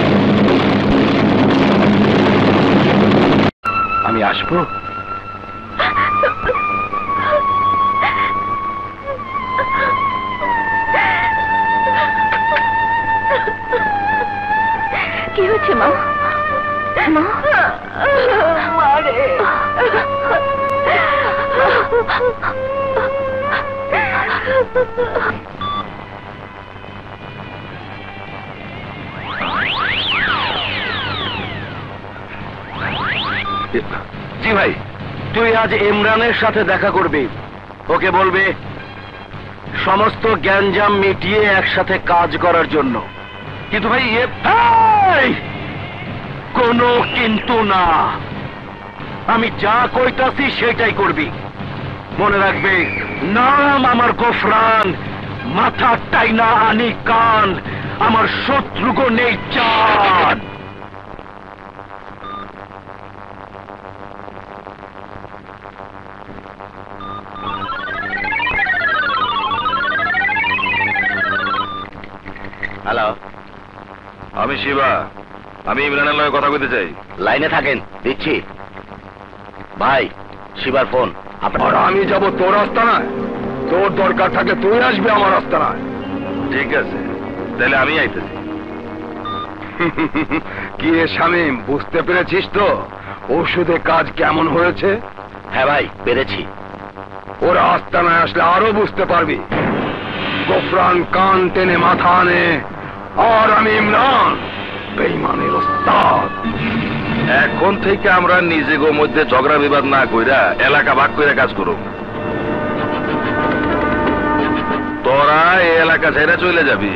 আমি আসবো? কি হচ্ছে মা? মা মারে। জি ভাই, তুই আজ ইমরানের সাথে দেখা করবি। ওকে বলবে সমস্ত গ্যাঞ্জাম মিটিয়ে একসাথে কাজ করার জন্য। কিন্তু ভাই কোনো কিন্তু না। আমি যা কইতাছি সেটাই করবি। মনে রাখবে, নাম আমার গোফরান, মাথা টাইনা আনি কান, আমার শত্রুগো নেই চাঁদ। হ্যালো, আমি শিবা। আমি ইমরানের লগে কথা বলতে চাই। লাইনে থাকেন, দিচ্ছি। ভাই, শিবার ফোন। আর আমি যাব তোর আস্তানায়? তোর দরকার থাকে তুই আসবি আমার আস্তানায়। ঠিক আছে, তাহলে আমি আইতেছি। কি রে শামীম, বুঝতে পেরেছিস তো ওষুধে কাজ কেমন হয়েছে? হ্যাঁ ভাই, পেরেছি। ওরা আস্তানায় আসলে আরো বুঝতে পারবি। গোফরান কান টেনে মাথা আনে, আর আমি ইমরান বেঈমানের ওস্তাদ। এখন থেকে আমরা নিজেগো মধ্যে ঝগড়া বিবাদ না কইরা এলাকা ভাগ কইরা কাজ করব। তোরা এই এলাকা ছেড়ে চলে যাবি।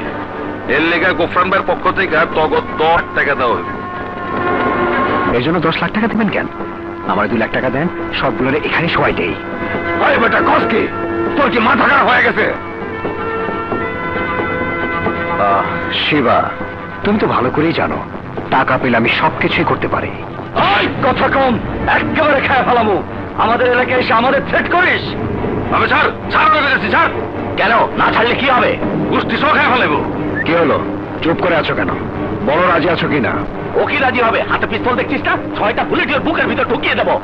এর লেগা গোফরান ভাইয়ের পক্ষ থেকে তগত 10 টাকা দেওয়া হইব। এই জন্য 10 লাখ টাকা দেবেন কেন? আমার 2 লাখ টাকা দেন, সবগুলোর এখানে সবাই দেই। আরে বেটা কসকে, তোর কি মাথা খারাপ হয়ে গেছে? শিবা, তুমি তো ভালো করেই জানো টাকা পেলে আমি সবকিছুই করতে পারি। কথা কম, একেবারে খেয়ে ফেলামো। আমাদের এলাকায় এসে আমাদের থ্রেট করিস? আমি ছাড় ছাড় বেরেছি, ছাড়। কেন? না ছাড়লে কি হবে? গুষ্টি সহ খেয়ে ফেলাবো। কি হলো? চুপ করে আছো কেন? বলো রাজি আছো কিনা? ও কি রাজি হবে? হাতে পিস্তল দেখছিস না? 6টা বুলেট ওর বুকের ভিতর ঢুকিয়ে দেবো।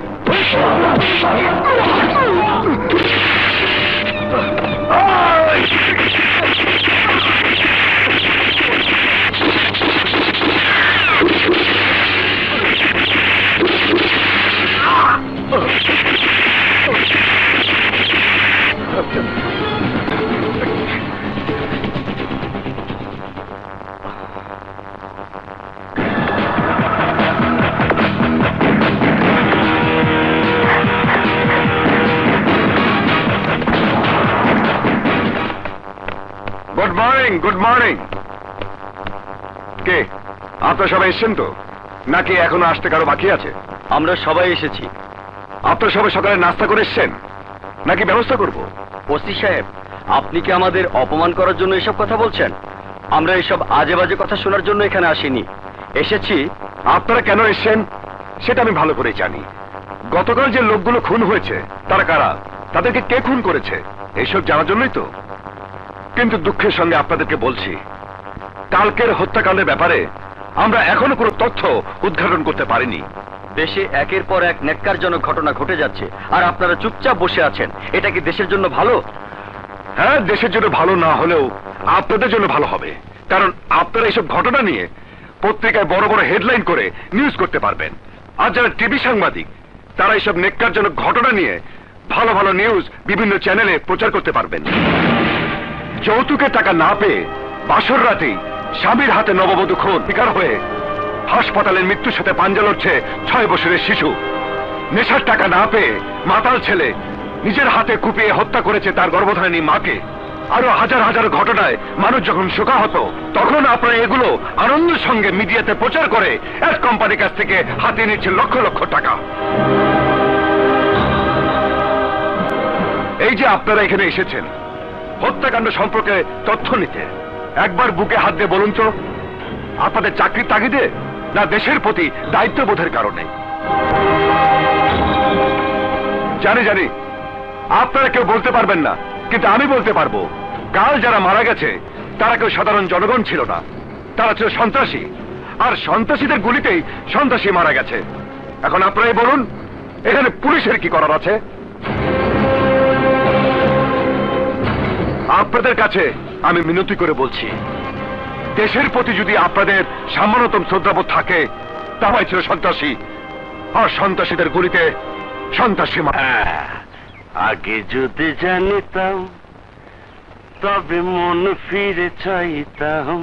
Good morning, good morning. কে আপনারা সবাই এসছেন তো, নাকি এখনো আসতে কারো বাকি আছে? আমরা সবাই এসেছি। আপনারা সবাই সকালে নাস্তা করে এসছেন, নাকি ব্যবস্থা করব? ওসি সাহেব, আপনি কি আমাদের অপমান করার জন্য এসব কথা বলছেন? আমরা এসব আজে বাজে কথা শোনার জন্য এখানে আসিনি। এসেছি। আপনারা কেন এসছেন সেটা আমি ভালো করে জানি। গতকাল যে লোকগুলো খুন হয়েছে তারা কারা, তাদেরকে কে খুন করেছে, এইসব জানার জন্যই তো। কিন্তু দুঃখের সঙ্গে আপনাদেরকে বলছি, কালকের হত্যাকাণ্ডের ব্যাপারে আমরা এখনো কোনো তথ্য উদ্ঘাটন করতে পারিনি। দেশে একের পর এক ন্যাক্কারজনক ঘটনা ঘটে যাচ্ছে, আর আপনারা চুপচাপ বসে আছেন। এটা কি দেশের জন্য ভালো? হ্যাঁ, দেশের জন্য ভালো না হলেও আপনাদের জন্য ভালো হবে, কারণ আপনারা এইসব ঘটনা নিয়ে পত্রিকায় বড় বড় হেডলাইন করে নিউজ করতে পারবেন। আর যারা টিভি সাংবাদিক, তারা এইসব ন্যাক্কারজনক ঘটনা নিয়ে ভালো ভালো নিউজ বিভিন্ন চ্যানেলে প্রচার করতে পারবেন। যৌতুকের টাকা না পেয়ে বাসর রাতেই স্বামীর হাতে নববধূ খুন শিকার হয়ে হাসপাতালের মৃত্যুর সাথে পাঞ্জা লড়ছে 6 বছরের শিশু। নেশার টাকা না পেয়ে মাতাল ছেলে নিজের হাতে কুপিয়ে হত্যা করেছে তার গর্ভধারিণী মাকে। আরো হাজার হাজার ঘটনায় মানুষ যখন শোকাহত, তখন আপনারা এগুলো আনন্দের সঙ্গে মিডিয়াতে প্রচার করে এক কোম্পানির কাছ থেকে হাতিয়ে নিচ্ছে লক্ষ লক্ষ টাকা। এই যে আপনারা এখানে এসেছেন হত্যাকাণ্ড সম্পর্কে তথ্য নিতে, একবার বুকে হাত দিয়ে বলুন তো, আপনাদের চাকরির তাগিদে না দেশের প্রতি দায়িত্ববোধের কারণে? জানি জানি আপনারা কেউ বলতে পারবেন না, কিন্তু আমি বলতে পারবো, কাল যারা মারা গেছে তারা কেউ সাধারণ জনগণ ছিল না, তারা ছিল সন্ত্রাসী, আর সন্ত্রাসীদের গুলিতেই সন্ত্রাসী মারা গেছে। এখন আপনারাই বলুন, এখানে পুলিশের কি করার আছে? আপনাদের কাছে আমি মিনতি করে বলছি, দেশের প্রতি যদি আপনাদের সামান্যতম শ্রদ্ধাবোধ থাকে, তাই ছিল সন্ত্রাসী, আর সন্ত্রাসীদের গুলিতে সন্ত্রাসী আগে যদি জানিতাম তবে মন ফিরে চাইতাম,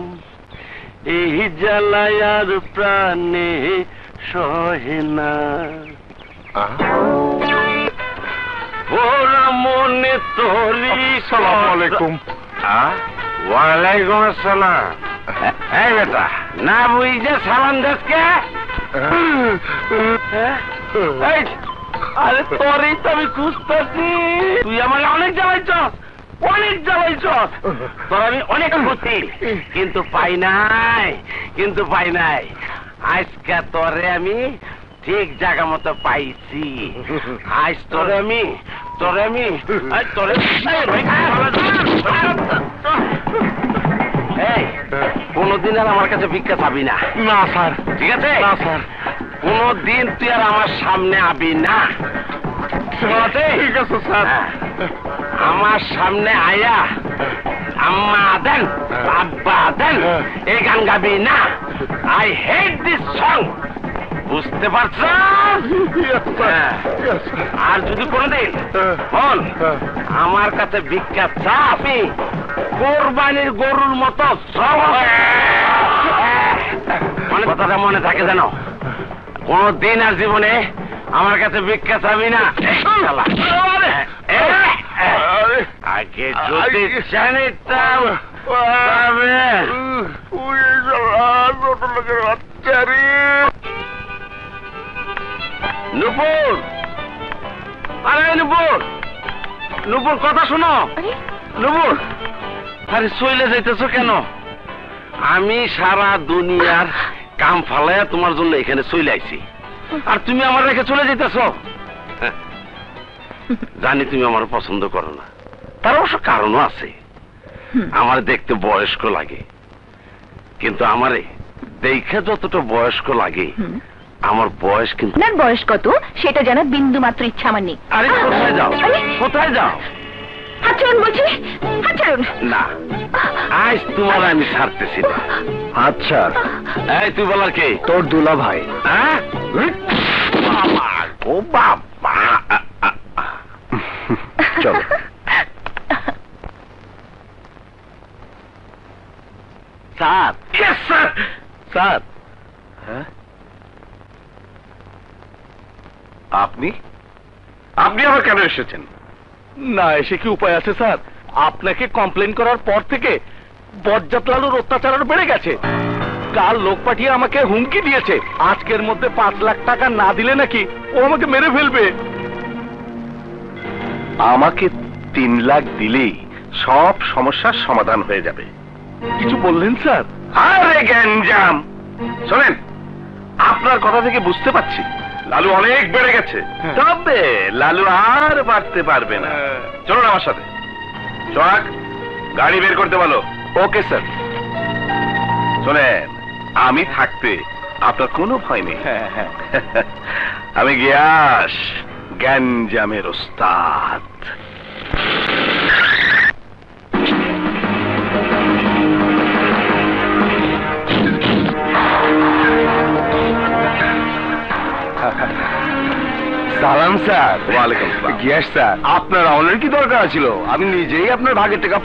এই জ্বালায় আর প্রাণে সহে না। ওরা মনে তোরি। আসসালামু আলাইকুম। ওয়ালাইকুম আসসালাম। এই বেটা, না বুঝে সালাম দেশকে? আরে তোরই তো আমি খুঁজতেছি। তুই আমাকে অনেক জ্বালাইছ, অনেক জ্বালাইছ। তোর আমি অনেক খুঁজছি, কিন্তু পাই নাই, কিন্তু পাই নাই। আজকে তোরে আমি ঠিক জায়গা মতো পাইছি। আজ তোরে আমি কোনদিন আর আমার কাছে ভিক্ষা চাবি না। না স্যার। ঠিক আছে? না স্যার। কোনদিন তুই আর আমার সামনে আবি না। ঠিক আছে স্যার। আমার সামনে আয়া আম্মা দেন, আব্বা দেন, এই গান গাবি না। I hate this song. বুঝতে পারছো? আর যদি কোনদিন বল আমার কাছে ভিক্ষা চাপি, কোরবানির গরুর মতো মানে কথাটা মনে থাকে জানো, কোনদিন আর জীবনে আমার কাছে ভিক্ষা চাবি না। আগে যদি জানিতাম নুপুর, আরে নুপুর, নুপুর কথা শোনো। নুপুর, আরে চলে যাইতেছো কেন? আমি সারা দুনিয়ার কাম ফালাইয়া তোমার জন্য এখানে চলে আইছি, আর তুমি আমার রেখে চলে যেতেছো। জানি তুমি আমার পছন্দ করো না, তার অবশ্য কারণও আছে। আমার দেখতে বয়স্ক লাগে, কিন্তু আমারে দেখে যতটা বয়স্ক লাগে আমার বয়স কিন্তু। আপনার বয়স কত সেটা জানার বিন্দু মাত্র ইচ্ছা আমার নেই। আরে কোথায় যাও, কোথায় যাও? হাত ছাড়ুন বলছি, হাত ছাড়ুন। না, আজ তোমার আমি ছাড়তেছি না। আচ্ছা, এই তুই বলার কে? তোর দুলা ভাই। হ্যাঁ? বাবা, ও বাবা। চলো। Sir, yes sir. স্যার, হ্যাঁ আপনি আপনি আবার কেন এসেছেন? না এসে কি উপায় আছে স্যার? আপনাকে কমপ্লেন করার পর থেকে বজ্জাত লালুর অত্যাচার আরো বেড়ে গেছে। কাল লোক পাঠিয়ে আমাকে হুমকি দিয়েছে, আজকের মধ্যে 5 লাখ টাকা না দিলে নাকি ও আমাকে মেরে ফেলবে। আমাকে 3 লাখ দিলেই সব সমস্যার সমাধান হয়ে যাবে। কিছু বললেন স্যার? আরে গ্যাঞ্জাম! শোনেন, আপনার কথা থেকে বুঝতে পারছি লালু অনেক বেড়ে গেছে, তবে লালু আর বাড়তে পারবে না। চলুন আমার সাথে। সোহাগ, গাড়ি বের করতে বলো। Okay sir. শোনেন, আমি থাকতে আপনার কোনো ভয় নেই। হ্যাঁ হ্যাঁ, আমি গিয়াস, গ্যাঞ্জামের ওস্তাদ। সালাম স্যার। ওয়ালাইকুম আসসালাম। গিয়াস স্যার, আপনার রওনার কি দরকার ছিল? আমি নিজেই আপনার ভাগের টাকা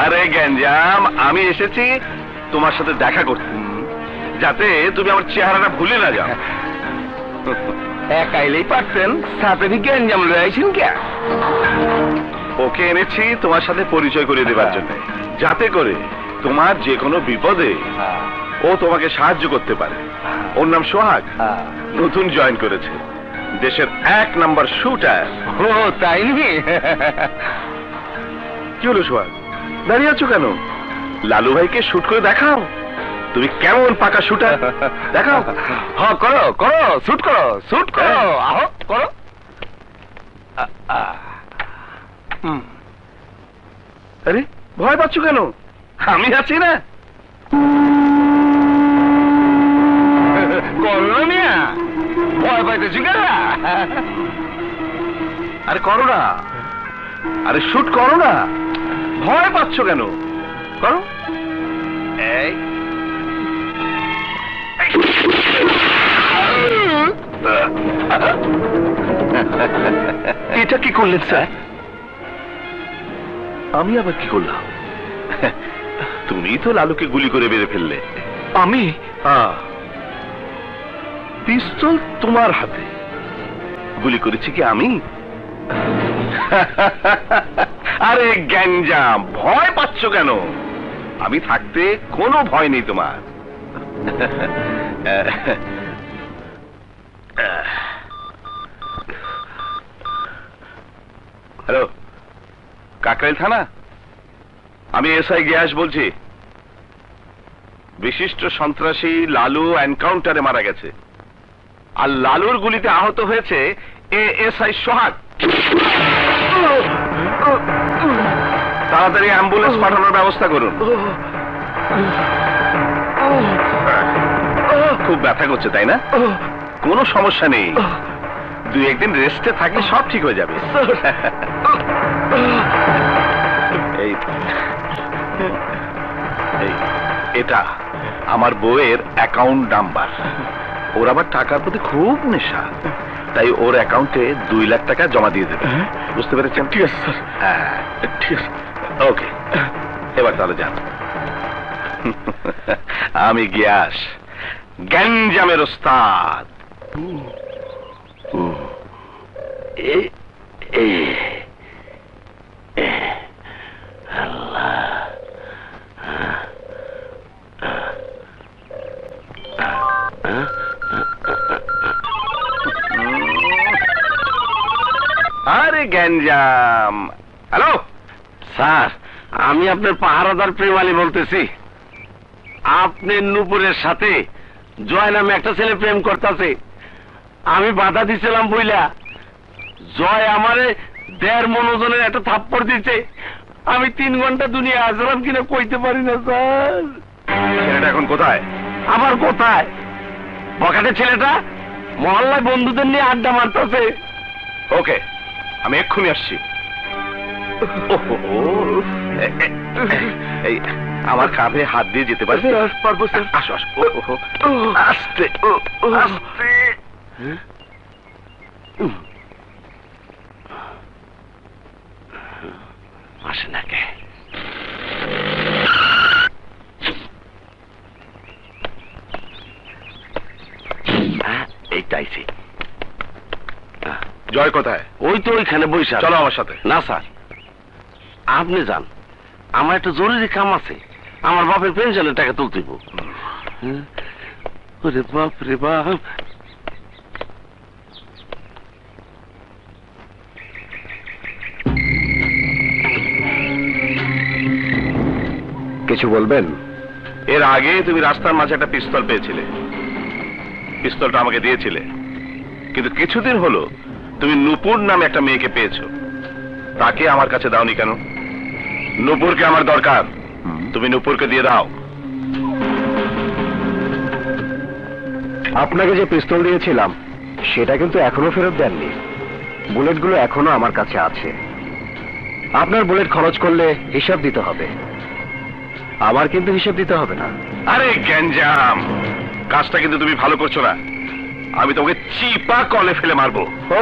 আরে গ্যাঞ্জাম, আমি এসেছি তোমার সাথে দেখা করতে, যাতে তুমি আমার চেহারাটা ভুলে না যাও। একাইলেই পারতেন, সাথে গ্যাঞ্জাম রয়েছেন কে? ওকে এনেছি তোমার সাথে পরিচয় করে দেবার জন্য, যাতে করে তোমার যে কোনো বিপদে ও তোমাকে সাহায্য করতে পারে। ওর নাম সোহাগ, নতুন জয়েন করেছে, দেশের 1 নাম্বার শুটার। ও তাই নি? কি হলো সোহাগ, দাঁড়িয়ে আছো কেন? লালু ভাইকে শুট করে দেখাও, তুমি কেমন পাকা শুটার, দেখাও। হ্যাঁ, করো করো, শুট করো, শুট করো, আহো করো। আরে ভয় পাচ্ছ কেন? আমি আছি না। করো মিয়া, ভয় পাইতেছি কেন? আরে করো না, আরে শুট করো না, ভয় পাচ্ছ কেন? করো। এই এটা কি করলেন স্যার? আমি আবার কি করলাম? তুমি তো লালুকে গুলি করে মেরে ফেললে। আমি? হ্যাঁ, পিস্তল তোমার হাতে, গুলি করেছি কি আমি? আরে গ্যাঞ্জাম, ভয় পাচ্ছ কেন? আমি থাকতে কোনো ভয় নেই তোমার। হ্যালো, কাকরাইল থানা, আমি এসআই গিয়াস বলছি। বিশিষ্ট সন্ত্রাসী লালু এনকাউন্টারে মারা গেছে, আর লালুর গুলিতে আহত হয়েছে এএসআই সোহাগ। তাড়াতাড়ি অ্যাম্বুলেন্স পাঠানোর ব্যবস্থা করুন। খুব ব্যথা করছে তাই না? কোনো সমস্যা নেই, 2-1 দিন রেস্টে থাকলে সব ঠিক হয়ে যাবে। এটা আমার বউয়ের অ্যাকাউন্ট নাম্বার। ওর আবার টাকার প্রতি খুব নেশা, তাই ওর অ্যাকাউন্টে 2 লাখ টাকা জমা দিয়ে দেবে। বুঝতে পেরেছেন? ঠিক আছে স্যার। হ্যাঁ ঠিক আছে, ওকে। এবার তাহলে যান। আমি গিয়াস, গ্যাঞ্জামের ওস্তাদ। আরে গ্যাঞ্জাম। হ্যালো স্যার, আমি আপনার পাহারাদার প্রেম আলী বলতেছি। আপনি নূপুরের সাথে জয় নামে একটা ছেলে প্রেম করতেছে। আমি বাধা দিছিলাম বইলা জয় আমারে 1.5 মণ ওজনের একটা থাপ্পড় দিচ্ছে। আমি 3 ঘন্টা দুনিয়া আসলাম কিনা কইতে পারি না স্যার। ছেলেটা এখন কোথায়? আমার কোথায়? বখাটে ছেলেটা মহল্লায় বন্ধুদের নিয়ে আড্ডা মারতেছে। ওকে, আমি এক্ষুনি আসছি। এই আমার কাঁধে হাত দিয়ে যেতে পারবে? পারবো স্যার। আসো আসো। আস্তে আস্তে। আসে না কে? এইটাইছি। জয় কোথায়? ওই তো ওইখানে বৈশা। চলো আমার সাথে। না স্যার, আপনি যান, আমার একটা জরুরি কাম আছে। আমার বাপের পেনশনের টাকা তুলতে হইব। ওরে বাপ রে বাপ। কিছু বলবেন? এর আগে তুমি রাস্তার মাঝে একটা পিস্তল পেয়েছিলে, পিস্তলটা আমাকে দিয়েছিলে, কিন্তু কিছুদিন হলো তুমি নূপুর নামে একটা মেয়েকে পেয়েছো। তাকে আমার কাছে দাওনি কেন? নূপুরকে আমার দরকার, তুমি নূপুরকে দিয়ে দাও। আপনাকে যে পিস্তল দিয়েছিলাম সেটা কিন্তু এখনো ফেরত দেননি। বুলেটগুলো এখনো আমার কাছে আছে। আপনার বুলেট খরচ করলে হিসাব দিতে হবে, আমার কিন্তু হিসাব দিতে হবে না। আরে গ্যাঞ্জাম, কাজটা কিন্তু তুমি ভালো করছো না। আমি তোমাকে চিপা কলে ফেলে মারবো। ও,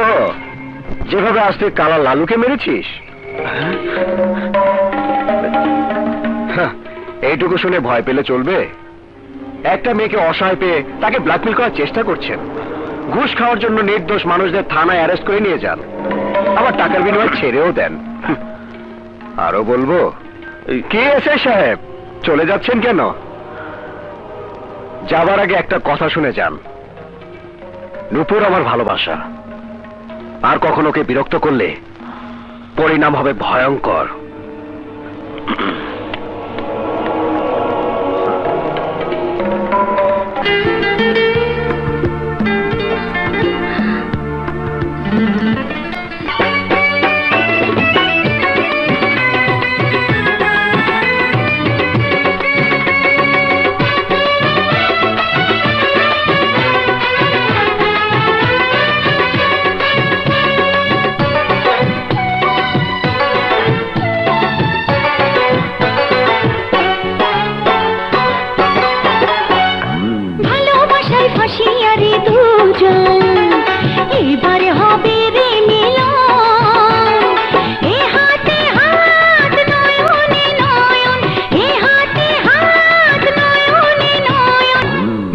যেভাবে আজ তুই কালা লালুকে মেরেছিস, এইটুকু শুনে ভয় পেলে চলবে? একটা মেয়েকে অসহায় পেয়ে তাকে ব্ল্যাকমেল করার চেষ্টা করছেন। ঘুষ খাওয়ার জন্য নির্দোষ মানুষদের থানায় অ্যারেস্ট করে নিয়ে যান, আবার টাকার বিনিময়ে ছেড়েও দেন। আরো বলবো? কে এসে সাহেব, চলে যাচ্ছেন কেন? যাবার আগে একটা কথা শুনে যান। নূপুর আমার ভালোবাসা, আর কখনো কে বিরক্ত করলে পরিণাম হবে ভয়ঙ্কর।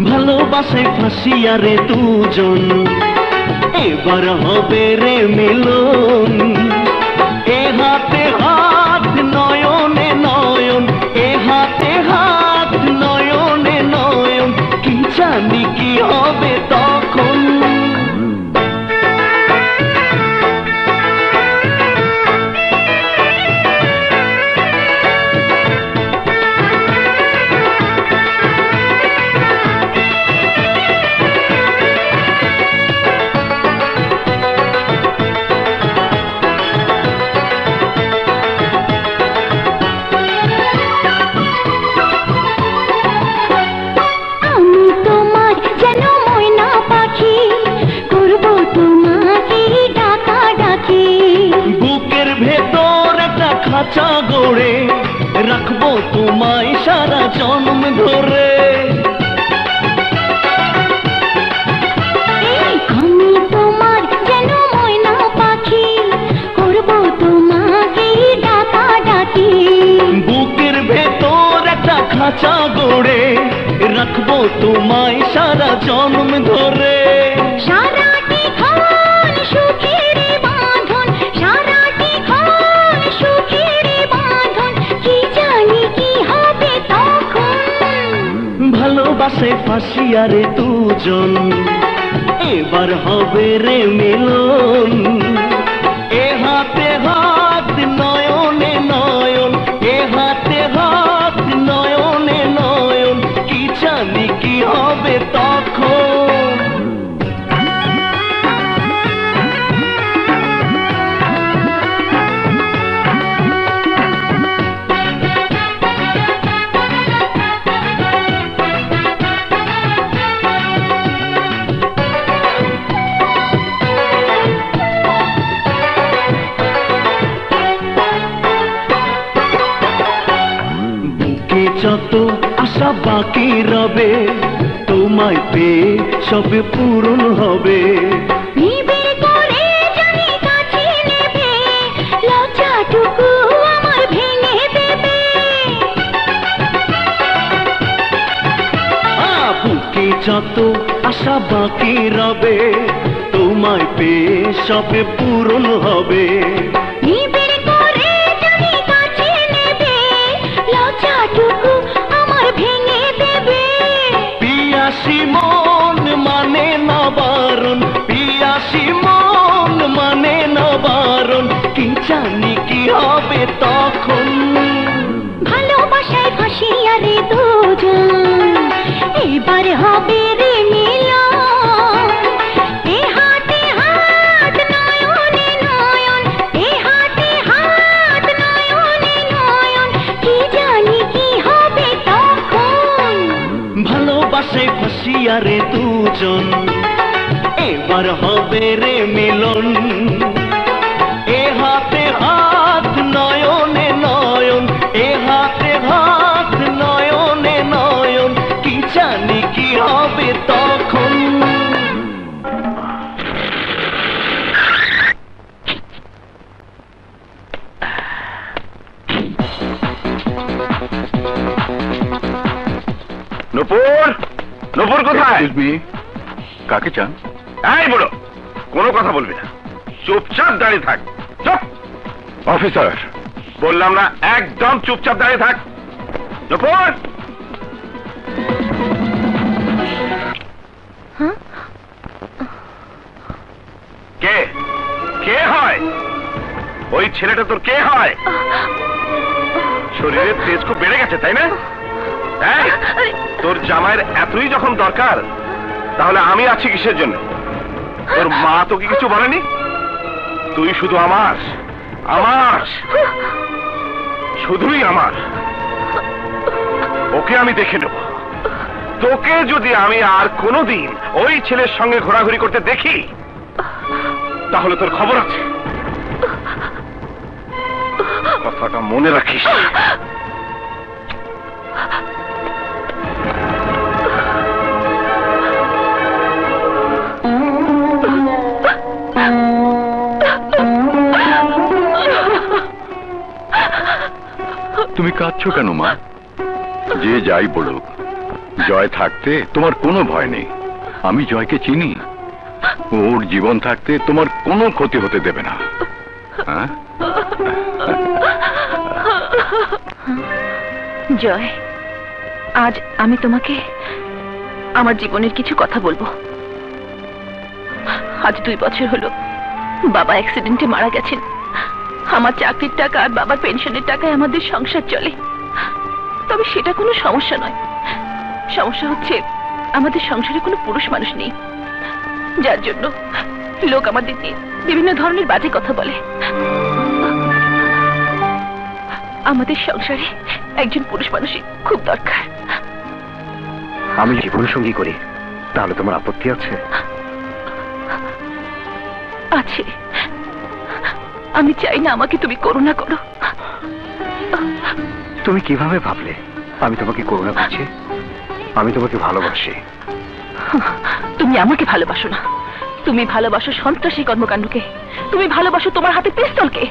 ভালোবাসায় ফাঁসিয়া রে দুজন, এবার হবে রে মিলন। এ হাতে হাত নয়নে নয়ন, এ হাতে হাত নয়নে নয়ন, কি জানি কি হবে তখন। আমি তোমার খাঁচা গড়ে রাখবো তোমায় সারা জন্ম ধরে। আমি তোমার যেন ময়না পাখি, করব তোমাকে ডাকা ডাকি। বুকের ভেতর একটা খাঁচা গড়ে রাখবো তোমায় সারা জন্ম ধরে। সারাটি ক্ষণ সুখের বাঁধন, সারাটি ক্ষণ সুখের বাঁধন, কি জানি কি হবে তখন। ভালোবাসে ফাঁসিয়ারে দুজন, এবার হবে রে মিলন। এ হাতে হাত নয়নে নয়ন, এ হাতে হাত নয়নে নয়ন, কি জানি কি হবে তখন। বুকে যত আশা বাকি রবে, তোমায় পেয়ে সবে পূরণ হবে। নিবিড় করে জানি কাছে নেবে, লজ্জাটুকু আমার ভেঙে দেবে। বুকে যত আশা বাকি রবে, তোমায় পেয়ে সবে পূরণ হবে। নিবিড় করে জানি কাছে নেবে, লজ্জাটুকু আমার ভেঙে দেবে। পিয়াসি মন মানে না বারণ, পিয়াসি মন মানে না বারণ, কি জানি কি হবে তখন। ভালোবাসায় ফাঁসিয়ারে দুজন, এবার হবে রে মিলন। এ হাতে হাত নয়নে নয়ন, এ হাতে হাত নয়নে নয়ন, কি জানি কি হবে তখন। ভালোবাসে ফাঁসিয়ারে দুজন, এবার হবে রে মিলন। এ হাতে হাত নয়নে নয়ন, এ হাতে হাত নয়নে নয়ন, কি জানি কি হবে তখন। নূপুর, নূপুর কোথায়? Excuse me, কাকে চান? এই বলো, কোনো কথা বলবি না, চুপচাপ দাঁড়িয়ে থাক। চুপ, অফিসার, বললাম না, একদম চুপচাপ দাঁড়িয়ে থাক। নূপুর, কে কে হয় ওই ছেলেটা? তোর কে হয়? শরীরের তেজ খুব বেড়ে গেছে, তাই না? এই, তোর জামাইয়ের এতই যখন দরকার, তাহলে আমি আছি কিসের জন্য? তোর মা তোকে কিছু বলেনি? তুই শুধু আমার, আমার, শুধুই আমার। ওকে আমি দেখে নেব। তোকে যদি আমি আর কোনোদিন ওই ছেলের সঙ্গে ঘোরাঘুরি করতে দেখি, তাহলে তোর খবর আছে। কথাটা মনে রাখিস। তুমি কাঁদছো কেন মা? যে যাই বলুক, জয় থাকতে তোমার কোনো ভয় নেই। আমি জয়কে চিনি, ওর জীবন থাকতে তোমার কোনো ক্ষতি হতে দেবে না। হ্যাঁ? জয়, আজ আমি তোমাকে আমার জীবনের কিছু কথা বলবো। আজ 2 বছর হলো বাবা অ্যাক্সিডেন্টে মারা গেছেন। আমার চাকরির টাকা আর বাবার পেনশনের টাকায় আমাদের সংসার চলে। তবে সেটা কোনো সমস্যা নয়। সমস্যা হচ্ছে আমাদের সংসারে কোনো পুরুষ মানুষ নেই, যার জন্য লোক আমাদের নিয়ে বিভিন্ন ধরনের বাজে কথা বলে। আমাদের সংসারে একজন পুরুষ মানুষই খুব দরকার। আমি জীবন সঙ্গী করি, তাহলে তোমার আপত্তি আছে? আছে। আমি চাই না আমাকে তুমি করুণা করো। তুমি কিভাবে ভাবলে আমি তোমাকে করুণা করছি? আমি তোমাকে ভালোবাসি। তুমি আমাকে ভালোবাসো না, তুমি ভালোবাসো সন্ত্রাসী কর্মকাণ্ডকে, তুমি ভালোবাসো তোমার হাতে পিস্তলকে।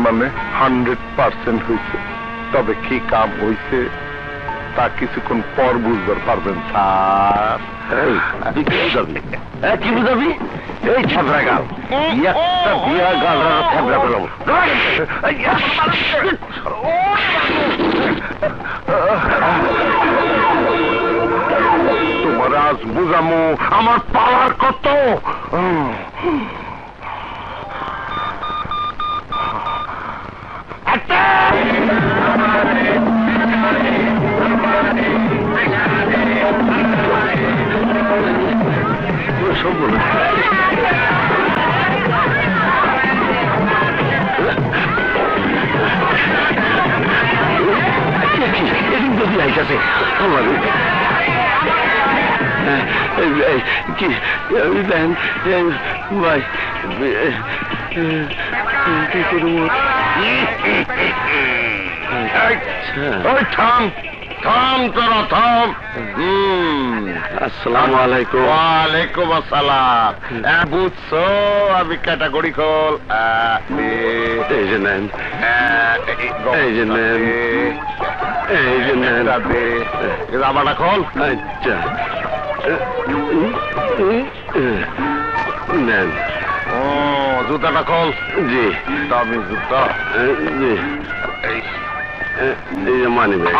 মানে 100% হয়েছে, তবে কি কাম হয়েছে তা কিছুক্ষণ পর বুঝবার পারবেন স্যার। কি বুঝাবি? এই ছাবরা গাল, একটা বিয়া গাল ছাবরা পেলাম। তোমার আজ বুঝামু আমার পাওয়ার কত। কি দেন ভাই, কি করবো? থাম থাম তোরা থাম। আসসালামু আলাইকুম। ওয়ালাইকুম আসসালাম। বুঝছো আমি ক্যাটাগরি খোল। এই যে নেন, এই যে নেন, এই যে নেন। জামাটা খোল। আচ্ছা নেন। ও জুতাটা খোল। জি দামি জুতা। জি এই যে মানি ভাই।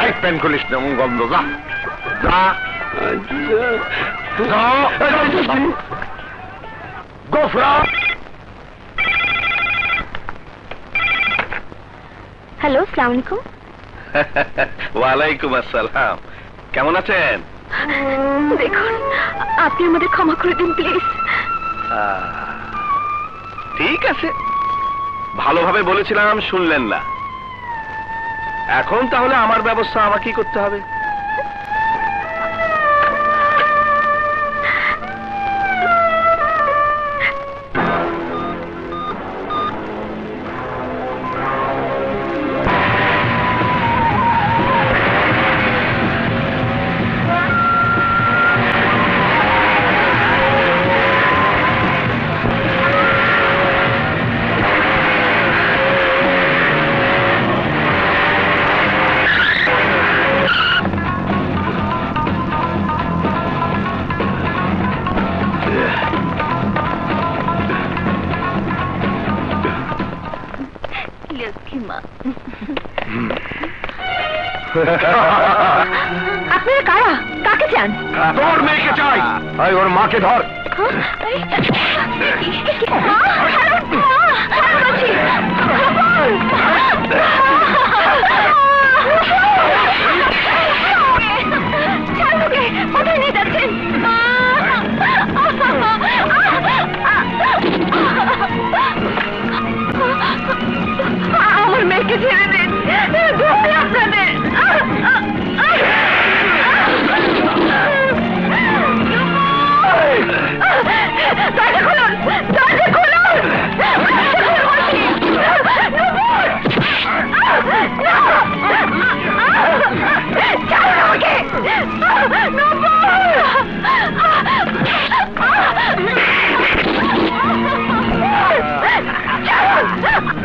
এই প্যান খুলিস না, গন্ধ। যা যা গোফরা। হ্যালো, আসসালামু আলাইকুম। ওয়ালাইকুম আসসালাম। কেমন আছেন? দেখুন, আপনি আমাদের ক্ষমা করে দিন প্লিজ। ঠিক আছে, ভালোভাবে বলেছিলাম, শুনলেন না। এখন তাহলে আমার ব্যবস্থা আমাকেই করতে হবে। আপনারা কারা? কাকে চান? তোর মেয়েকে চাই। ওর মাকে ধর। কোথায় নিয়ে যাচ্ছেন? আমার মেয়েকে ছেড়ে দিন, আপনাদের। দরজা খুলুন, দরজা খুলুন।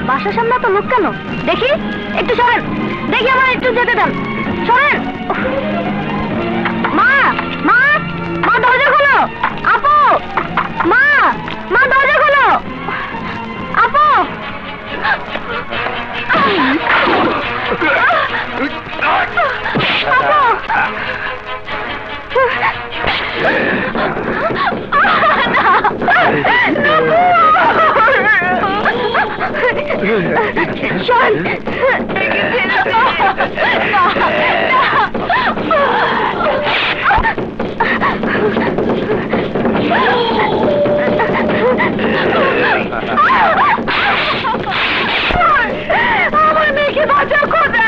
বাসার সামনে তো লোক কেন? দেখি, একটু সরেন। দেখি আমার একটু যেতে দেন। সরেন। আমার মেয়েকে বাঁচাও খোদা।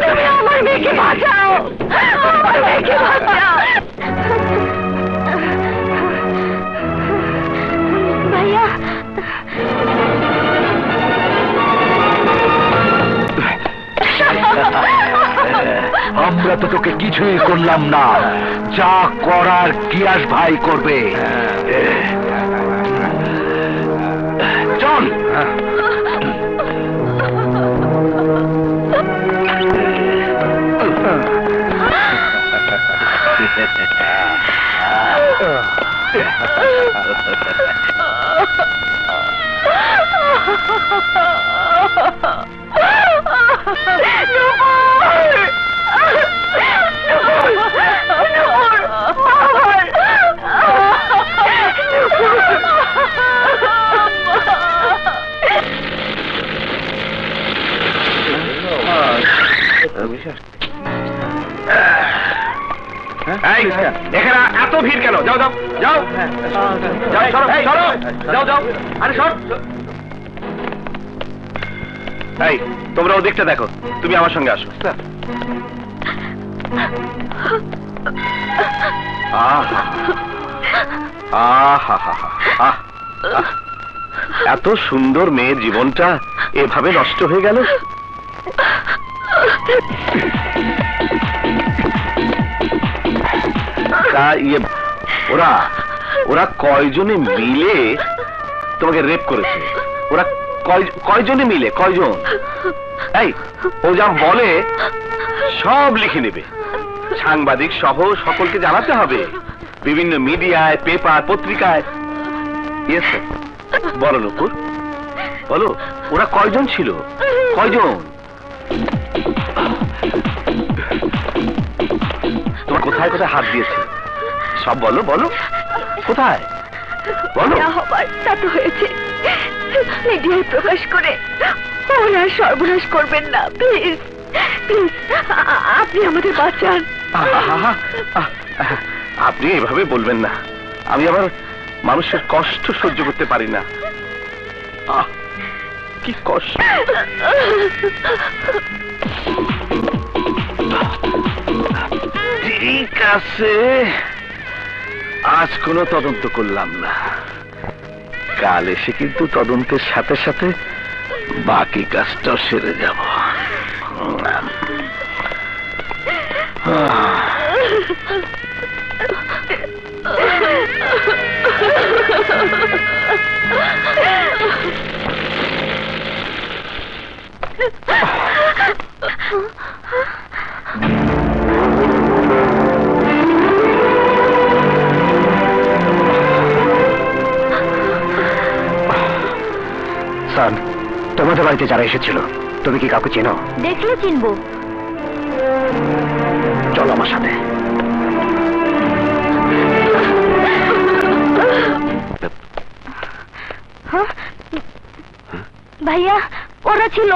তুমি আমার মেয়েকে বাঁচাও, আমার মেয়েকে বাঁচাও। ভাইয়া, আমরা তো তোকে কিছুই করলাম না, যা করার কিয়াস ভাই করবে। চল। এখানে এত ভিড় কেন? যাও যাও যাও যাও, সরো সরো, যাও যাও। আরে সর। এই তোমরা ওদিকটা দেখো, তুমি আমার সঙ্গে আসো। এত সুন্দর মেয়ের জীবনটা এভাবে নষ্ট হয়ে গেল। তা ওরা ওরা কয়জনে মিলে তোমাকে রেপ করেছে? ওরা কয়জনে মিলে, কয়জন? এই ও যা বলে সব লিখে নেবে, সাংবাদিক সহ সকলকে জানাতে হবে, বিভিন্ন মিডিয়ায়, পেপার, পত্রিকায়। Yes sir. বলো নূপুর, বলো ওরা কয়জন ছিল, কয়জন? তোমার কোথায় কোথায় হাত দিয়েছে সব বলো, বলো কোথায়, বলো। হবার তা তো হয়েছে, মিডিয়ায় প্রকাশ করে ওনার সর্বনাশ করবেন না, প্লিজ প্লিজ, আপনি আমাদের বাঁচান। আপনি এভাবে বলবেন না, আমি আবার মানুষের কষ্ট সহ্য করতে পারি না। কি কষ্ট। ঠিক আছে, আজ কোনো তদন্ত করলাম না, কাল এসে কিন্তু তদন্তের সাথে সাথে বাকি কাজটাও সেরে যাব। স্যার, তোমাদের বাড়িতে যারা এসেছিল তুমি কি কাউকে চেনো? দেখলে চিনবো। চলো আমার সাথে। ভাইয়া, ওরা ছিল।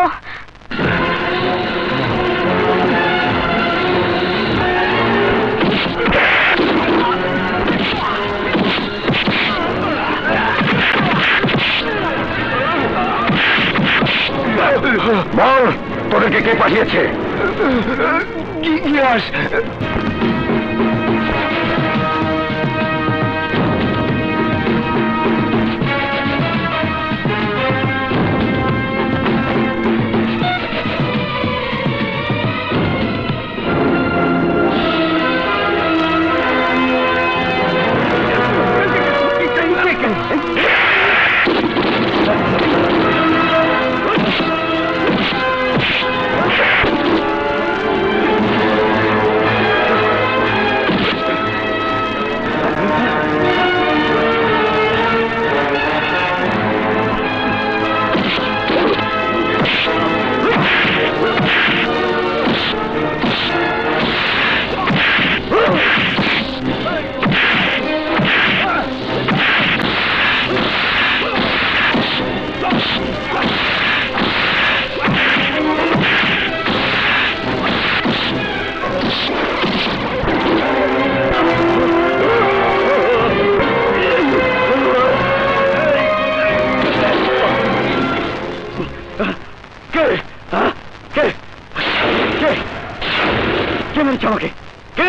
বল, তোদেরকে কে পাঠিয়েছে? ইলিয়াস। কে কে কে কে মেরেছে আমাকে? কে?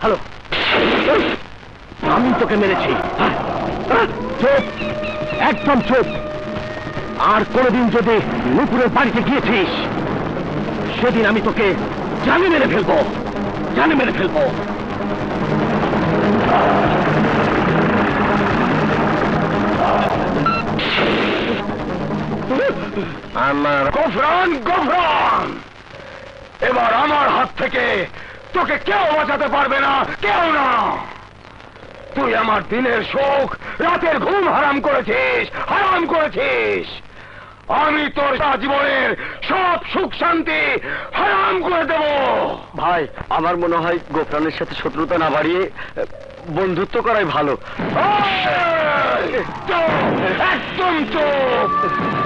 হ্যালো, আমি তোকে মেরেছি। চুপ, একদম চুপ। আর কোনদিন যদি নুপুরের বাড়িতে গিয়েছিস, সেদিন আমি তোকে জানি মেরে ফেলবো, জানি মেরে ফেলবো। আমার গফরান, গফরান, এবার আমার হাত থেকে তোকে কেউ বাঁচাতে পারবে না, কেউ না। তুই আমার দিনের শোক, রাতের ঘুম হারাম করেছিস, হারাম করেছিস। আমি তোর জীবনের সব সুখ শান্তি হারাম করে দেব। ভাই, আমার মনে হয় গোফরানের সাথে শত্রুতা না বাড়িয়ে বন্ধুত্ব করাই ভালো। একদম চুপ।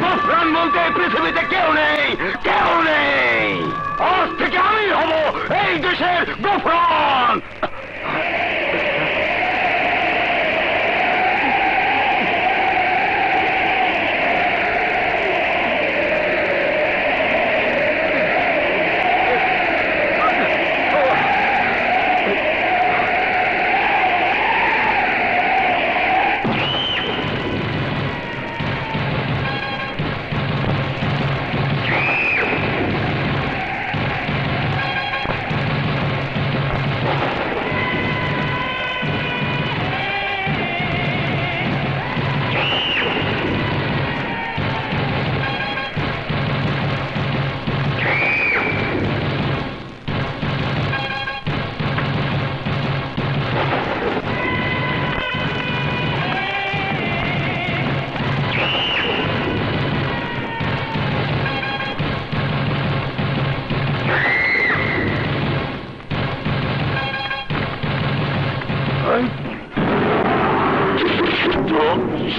গোফরান বলতে পৃথিবীতে কেউ নেই, কেউ নেই। আজ থেকে আমি হব এই দেশের গোফরান।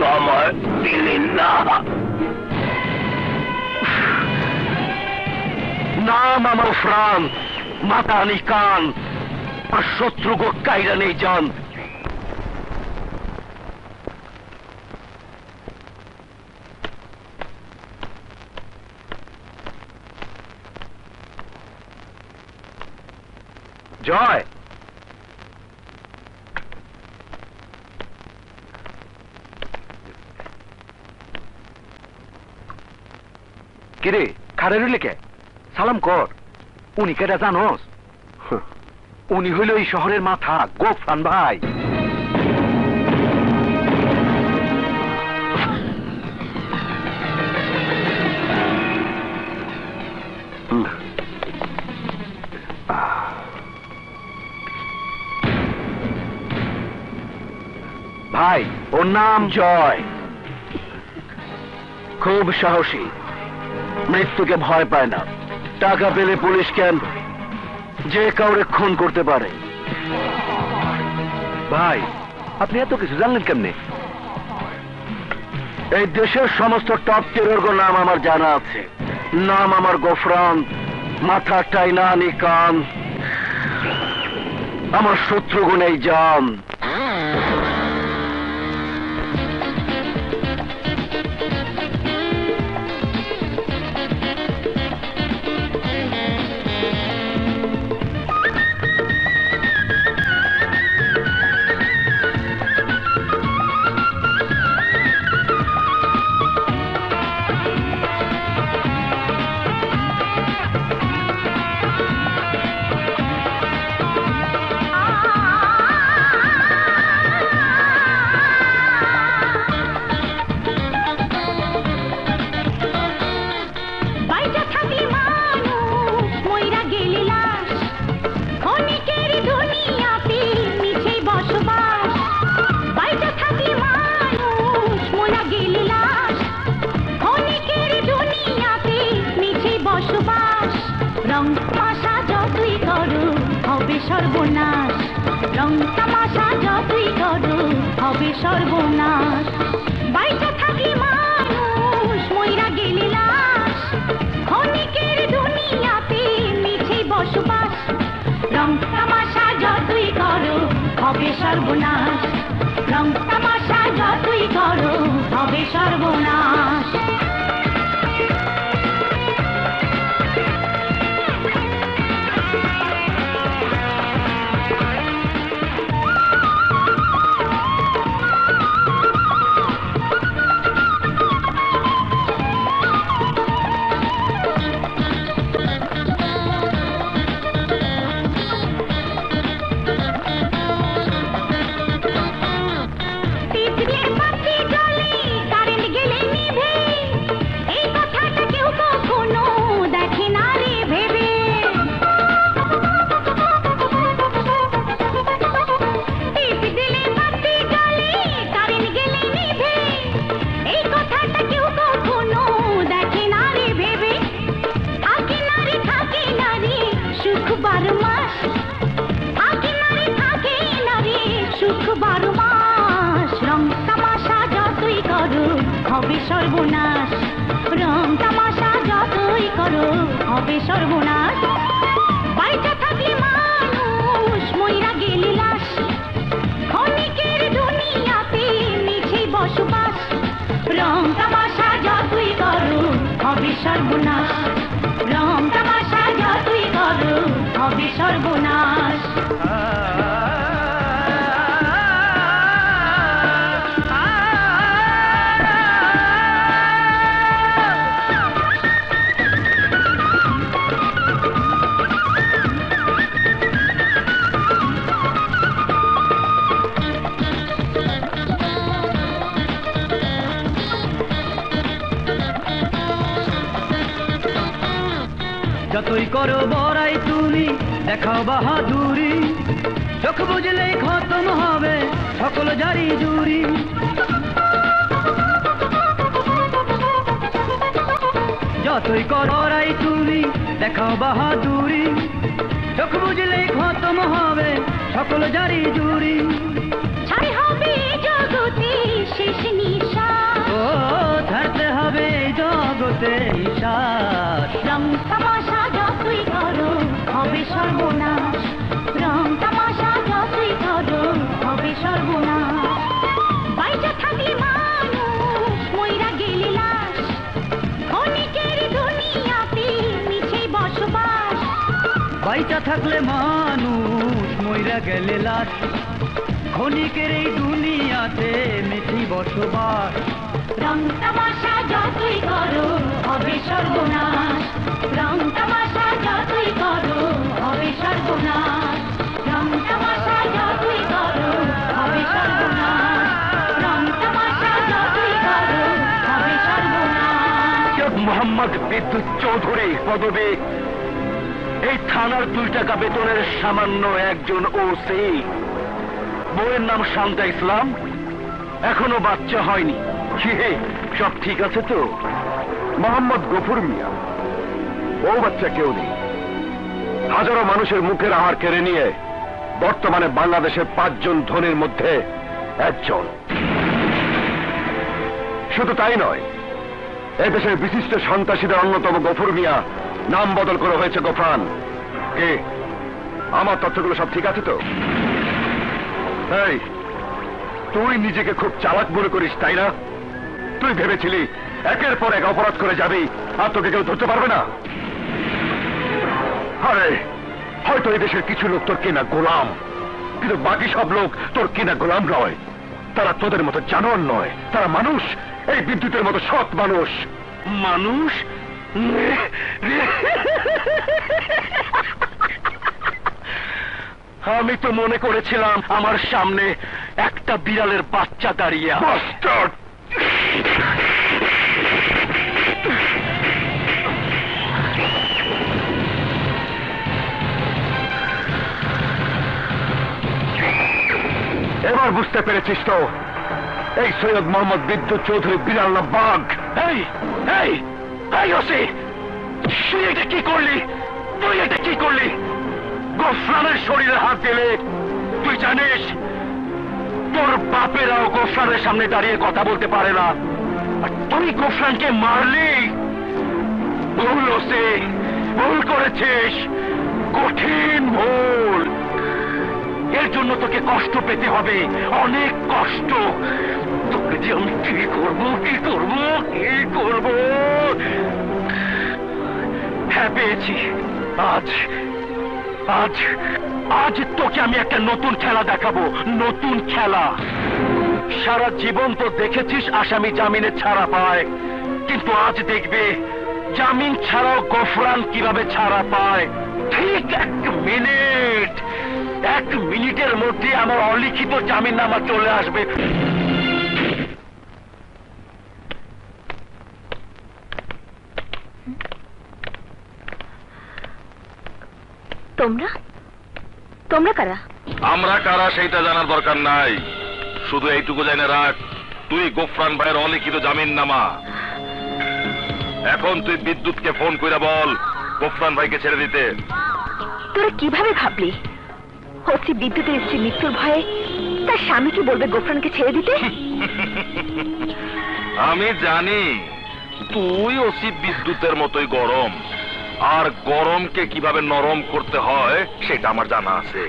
সময় দিলেন না। নাম আমার ফ্রান, মাথা আনি কান, আর শত্রু গো কাইরা নেই জান। জয়, কিরে খাড়ে রইলে কে? সালাম কর। উনি কেটা জানোস? উনি হইল এই শহরের মাথা, গোফরান ভাই। ভাই, ওর নাম জয়, খুব সাহসী, মৃত্যুকে ভয় পায় না। টাকা পেলে পুলিশ কেন যে কাউরে খুন করতে পারে। ভাই, আপনি এত কিছু জানলেন কেমনে? এই দেশের সমস্ত টপ টেরর নাম আমার জানা আছে। নাম আমার গোফরান, মাথা টাইনা আনি কান, আমার শত্রুগুণ এই জান। সর্বনাশ, রং তামাশা যতই করো হবে সর্বনাশ। বাইচা থাকি মানুষ, মইরা গেলি লাশ, ক্ষণিকের দুনিয়াতে মিছে বসবাস। রং তামাশা যতই করো হবে সর্বনাশ। রং তামাশা যতই করো হবে সর্বনাশ। হবে সর্বনাশ, রং তামাশা যতই করো হবে সর্বনাশ। বাইচা থাকলে মানুষ মইরা গেলে লাশ, ক্ষণিকের দুনিয়াতে মিছে বসবাস। রং তামাশা যতই করো হবে সর্বনাশ, রং তামাশা যতই করো হবে সর্বনাশ। যতই করো বড়াই তুমি দেখাও বাহাদুরি, চোখ বুঝলে খতম হবে সকল জারি জুরি। যতই করো বড়াই তুমি দেখাও বাহাদুরি, চোখ বুঝলে খতম হবে সকল জারি জুরি। ছাড়ে হবে জগতে শেষ নিঃশ্বাস, ও ছাড়তে হবে জগতে নিঃশ্বাস। রং তামাশা যতই করো হবে সর্বনাশ, রং তামাশা যতই করো হবে সর্বনাশ। বাইচা থাকলে মানুষ মইরা গেলে লাশ, ক্ষণিকের দুনিয়াতে মিছে বসবাস। বাইচা থাকলে মানুষ মইরা গেলে লাশ, ক্ষণিকের এই দুনিয়াতে মিছি বসবাস। রং তামাশা যতই করো হবে সর্বনাশ, রং তামাশা যতই করো হবে সর্বনাশ, রং তামাশা যতই করো হবে সর্বনাশ, রং তামাশা যতই করো হবে সর্বনাশ। মোহাম্মদ বিদ্যুৎ চৌধুরী পদবী, এই থানার 2 টাকা বেতনের সামান্য একজন ওসি। বউয়ের নাম শান্তা ইসলাম, এখনো বাচ্চা হয়নি। সব ঠিক আছে তো? মোহাম্মদ গফুর মিয়া, বউ বাচ্চা কেউ নেই। হাজারো মানুষের মুখের আহার কেড়ে নিয়ে বর্তমানে বাংলাদেশের 5 জন ধনীর মধ্যে একজন। শুধু তাই নয়, এদেশের বিশিষ্ট সন্ত্রাসীদের অন্যতম গফুর মিয়া নাম বদল করা হয়েছে গফরান। কে, আমার তথ্যগুলো সব ঠিক আছে তো? এই, তুই নিজেকে খুব চালাক মনে করিস তাই না? তুই ভেবেছিলি একের পর এক অপরাধ করে যাবি আর তোকে কেউ ধরতে পারবে না? আরে হয়তো এই দেশের কিছু লোক তোর কিনা গোলাম, কিন্তু বাকি সব লোক তোর কিনা গোলাম নয়। তারা তোদের মতো জানোয়ার নয়, তারা মানুষ, এই বিদ্যুতের মতো সৎ মানুষ। মানুষ? আমি তো মনে করেছিলাম আমার সামনে একটা বিড়ালের বাচ্চা দাঁড়িয়ে। বাস্টার্ড! এবার বুঝতে পেরেছিস তো, এই সৈয়দ মোহাম্মদ বিদ্যুৎ চৌধুরী বিড়াল না বাঘ। এই এই এই ওসি, তুই এটা কি করলি? তুই এটা কি করলি? গোফরানের শরীরে হাত দিলে তুই জানিস তোর বাপেরাও গোফরানের সামনে দাঁড়িয়ে কথা বলতে পারে না, আর তুই গোফরানকে মারলি। ভুল ওসি, ভুল করেছিস, কঠিন ভুল। এর জন্য তোকে কষ্ট পেতে হবে, অনেক কষ্ট। তোকে যে আমি কি করব কি করব কি করব। হ্যাঁ, পেয়েছি। আজ আজ আজ তোকে আমি একটা নতুন খেলা দেখাবো, নতুন খেলা। সারা জীবন তো দেখেছিস আসামি জামিনে ছাড়া পায়, কিন্তু আজ দেখবে জামিন ছাড়াও গফরান কিভাবে ছাড়া পায়। ঠিক 1 মিনিটের মধ্যে আমার অলিখিত জামিননামা চলে আসবে। তোমরা তোমরা কারা? আমরা কারা সেইটা জানার দরকার নাই, শুধু এইটুকু জেনে রাখ, তুই গফরান ভাইয়ের অলিখিত জামিননামা। এখন তুই বিদ্যুৎকে ফোন কইরা বল গফরান ভাইকে ছেড়ে দিতে। তোরা কিভাবে ভাবলি হচ্ছে বিদ্যুতের স্ত্রী মৃত্যুর ভয়ে তার স্বামীকে বলবে গফরানকে ছেড়ে দিতে? আমি জানি তুই ওসি বিদ্যুতের মতোই গরম, আর গরমকে কিভাবে নরম করতে হয় সেটা আমার জানা আছে।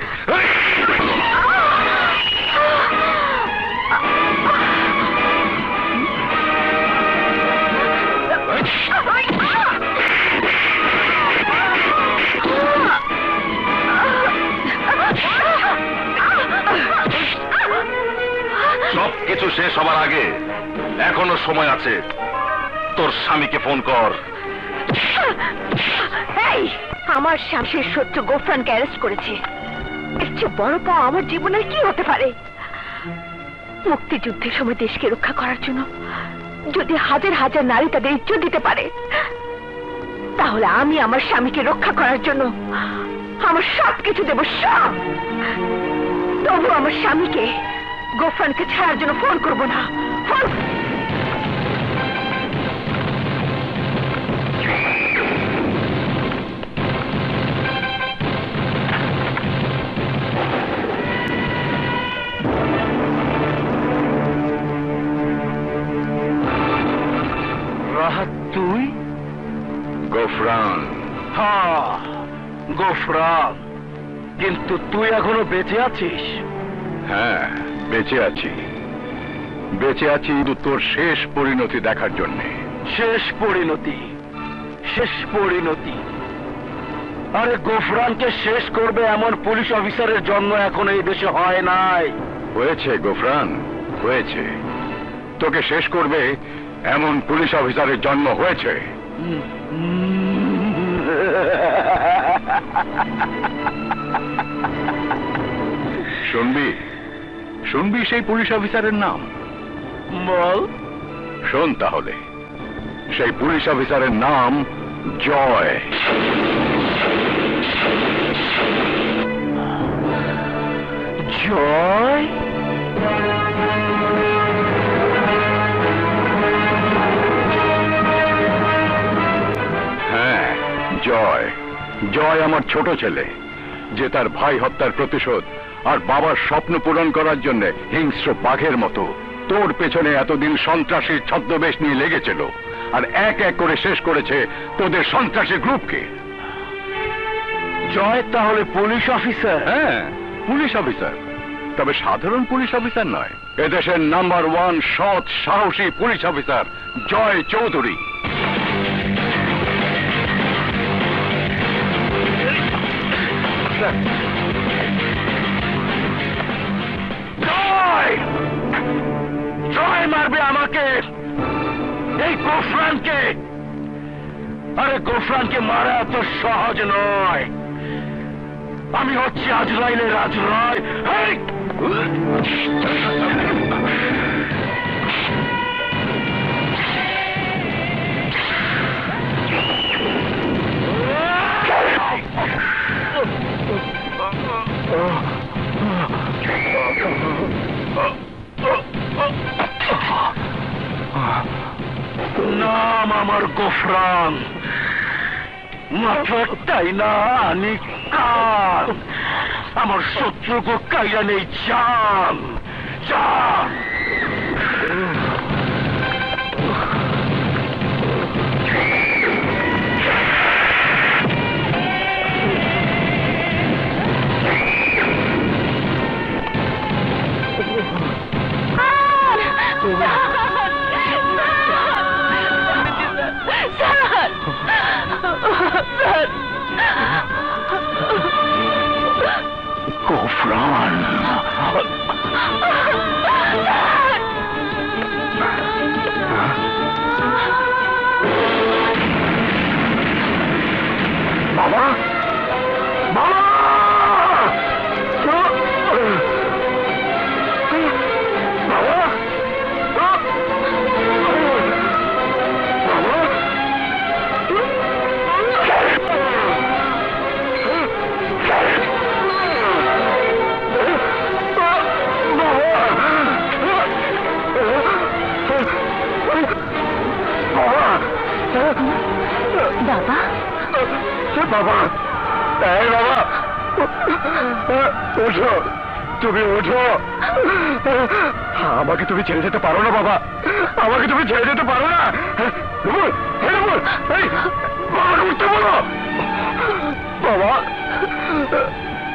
সবকিছু শেষ হবার আগে এখনো সময় আছে, তোর স্বামীকে ফোন কর। আমার স্বামীর শত্রু গফরানকে অ্যারেস্ট করেছে, এর চেয়ে বড় পাওয়া আমার জীবনের কি হতে পারে? মুক্তিযুদ্ধের সময় দেশকে রক্ষা করার জন্য যদি হাজার হাজার নারী তাদের ইজ্জত দিতে পারে, তাহলে আমি আমার স্বামীকে রক্ষা করার জন্য আমার সবকিছু দেব, সব। তবু আমার স্বামীকে গফরানকে ছাড়ার জন্য ফোন করবো না। ফোন রাহাত, তুই? গফরান। হ্যাঁ, গফরান। কিন্তু তুই এখনো বেঁচে আছিস? হ্যাঁ, বেঁচে আছি। বেঁচে আছি তোর শেষ পরিণতি দেখার জন্যে। শেষ পরিণতি? শেষ পরিণতি? আরে গফরানকে শেষ করবে এমন পুলিশ অফিসারের জন্ম এখন এই দেশে হয় নাই। হয়েছে গফরান, হয়েছে। তোকে শেষ করবে এমন পুলিশ অফিসারের জন্ম হয়েছে। শুনবি? শুনবি সেই পুলিশ অফিসারের নাম? বল। শোন তাহলে, সেই পুলিশ অফিসারের নাম জয়। জয়? হ্যাঁ, জয়। জয় আমার ছোট ছেলে, যে তার ভাই হত্যার প্রতিশোধ আর বাবার স্বপ্ন পূরণ করার জন্য হিংস্র বাঘের মতো তোর পেছনে এতদিন সন্ত্রাসীর ছদ্মবেশ নিয়ে লেগেছিল, আর এক এক করে শেষ করেছে তোদের সন্ত্রাসী গ্রুপকে। জয় তাহলে পুলিশ অফিসার? হ্যাঁ, পুলিশ অফিসার, তবে সাধারণ পুলিশ অফিসার নয়। এদেশের নাম্বার 1 সৎ সাহসী পুলিশ অফিসার জয় চৌধুরী। জয়! জয় মারবে আমাকে, এই গফরানকে। আরে গফরানকে মারা এত সহজ নয়। আমি হচ্ছি আজরাইলের আজরাই। নাম আমার গফরান, মাথাটাই না আনি কান। আমার শত্রুকে কাইয়া নেই চান চান। গোফরান, বাবা, বাবা, বাবা, বাবা, এই বাবা, ওঠো, তুমি ওঠো। আমাকে তুমি ছেড়ে যেতে পারো না বাবা, আমাকে তুমি ছেড়ে যেতে পারো না। বাবা উঠতে বলো। বাবা,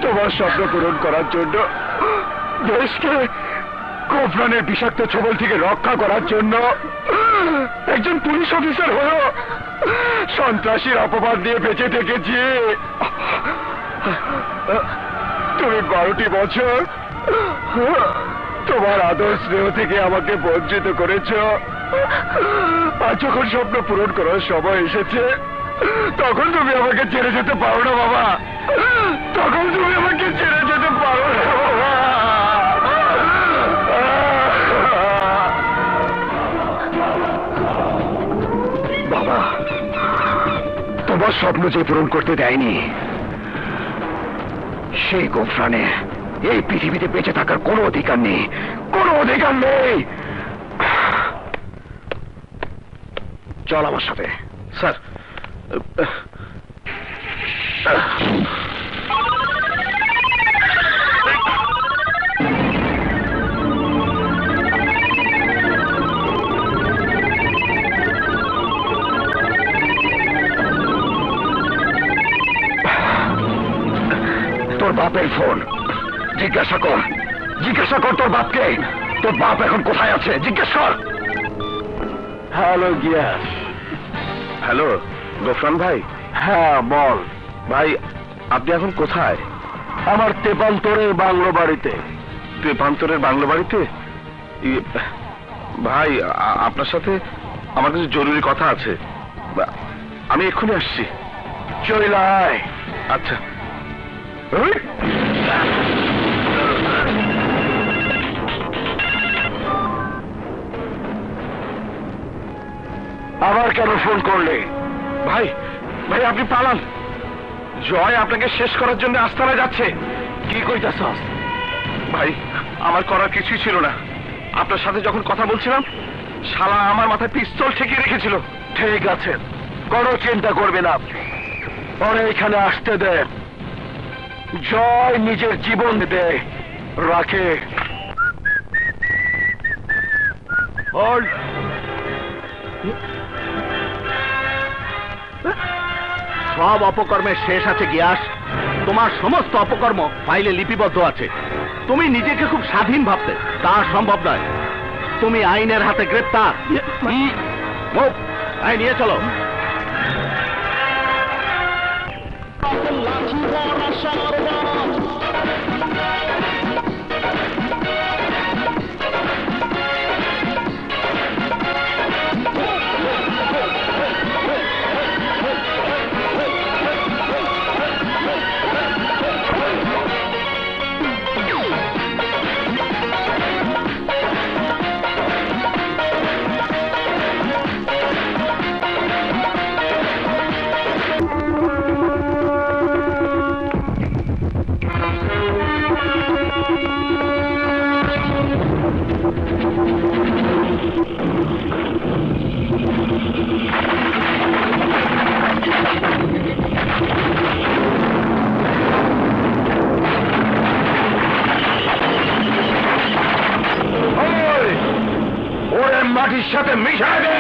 তোমার স্বপ্ন পূরণ করার জন্য, দেশকে গোফরানের বিষাক্ত ছোবল থেকে রক্ষা করার জন্য একজন পুলিশ অফিসার হলো সন্ত্রাসীর অপবাদ দিয়ে বেঁচে থেকেছি। তুমি 12টি বছর তোমার আদর স্নেহ থেকে আমাকে বঞ্চিত করেছ। আর যখন স্বপ্ন পূরণ করার সময় এসেছে, তখন তুমি আমাকে ছেড়ে যেতে পারো না বাবা, তখন তুমি আমাকে ছেড়ে যেতে পারো না বাবা। বাবা, তোমার স্বপ্ন যে পূরণ করতে দেয়নি, সেই গোফরানে এই পৃথিবীতে বেঁচে থাকার কোনো অধিকার নেই, কোনো অধিকার নেই। চল আমার সাথে। স্যার, তোর বাপের ফোন, জিজ্ঞাসা কর, জিজ্ঞাসা কর তোর বাপকে, তোর বাপ এখন কোথায় আছে জিজ্ঞেস কর। হ্যালো গিয়াস। হ্যালো গোফরান ভাই। হ্যাঁ বল। ভাই, আপনি এখন কোথায়? আমার তেপান্তরের বাংলো বাড়িতে। তেপান্তরের বাংলো বাড়িতে? ভাই, আপনার সাথে আমার কিছু জরুরি কথা আছে, আমি এক্ষুনি আসছি। চলে আয়। আচ্ছা। আবার কেন ফোন করলে? ভাই, ভাই আপনি পালান, জয় আপনাকে শেষ করার জন্য আস্তানা যাচ্ছে। কি কইতাছস? ভাই, আমার করার কিছুই ছিল না। আপনার সাথে যখন কথা বলছিলাম, শালা আমার মাথায় পিস্তল ঠেকিয়ে রেখেছিল। ঠিক আছে, কোনো চিন্তা করবে না, পরে এখানে আসতে দে। জয় নিজের জীবন দে রাখে। সব অপকর্মের শেষ আছে গিয়াস। তোমার সমস্ত অপকর্ম ফাইলে লিপিবদ্ধ আছে। তুমি নিজেকে খুব স্বাধীন ভাবতে, তা সম্ভব নয়। তুমি আইনের হাতে গ্রেপ্তার। আইন নিয়ে চলো। ওরে মাটির সাথে মিশায় দে।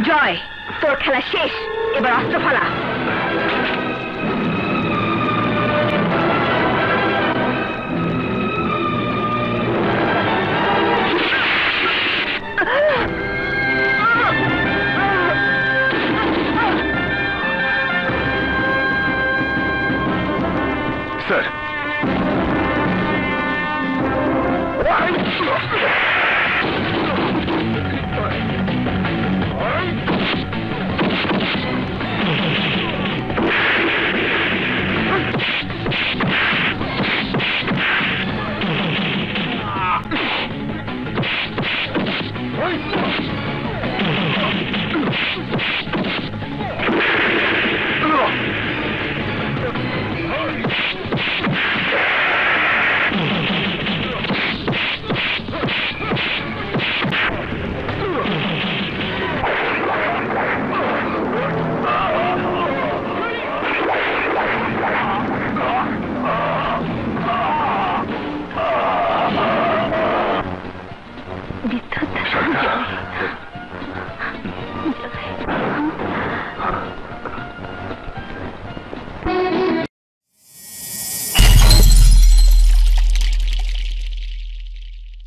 জয়, তোর খেলা শেষ, এবার অস্ত্র ফেলা। স্যার,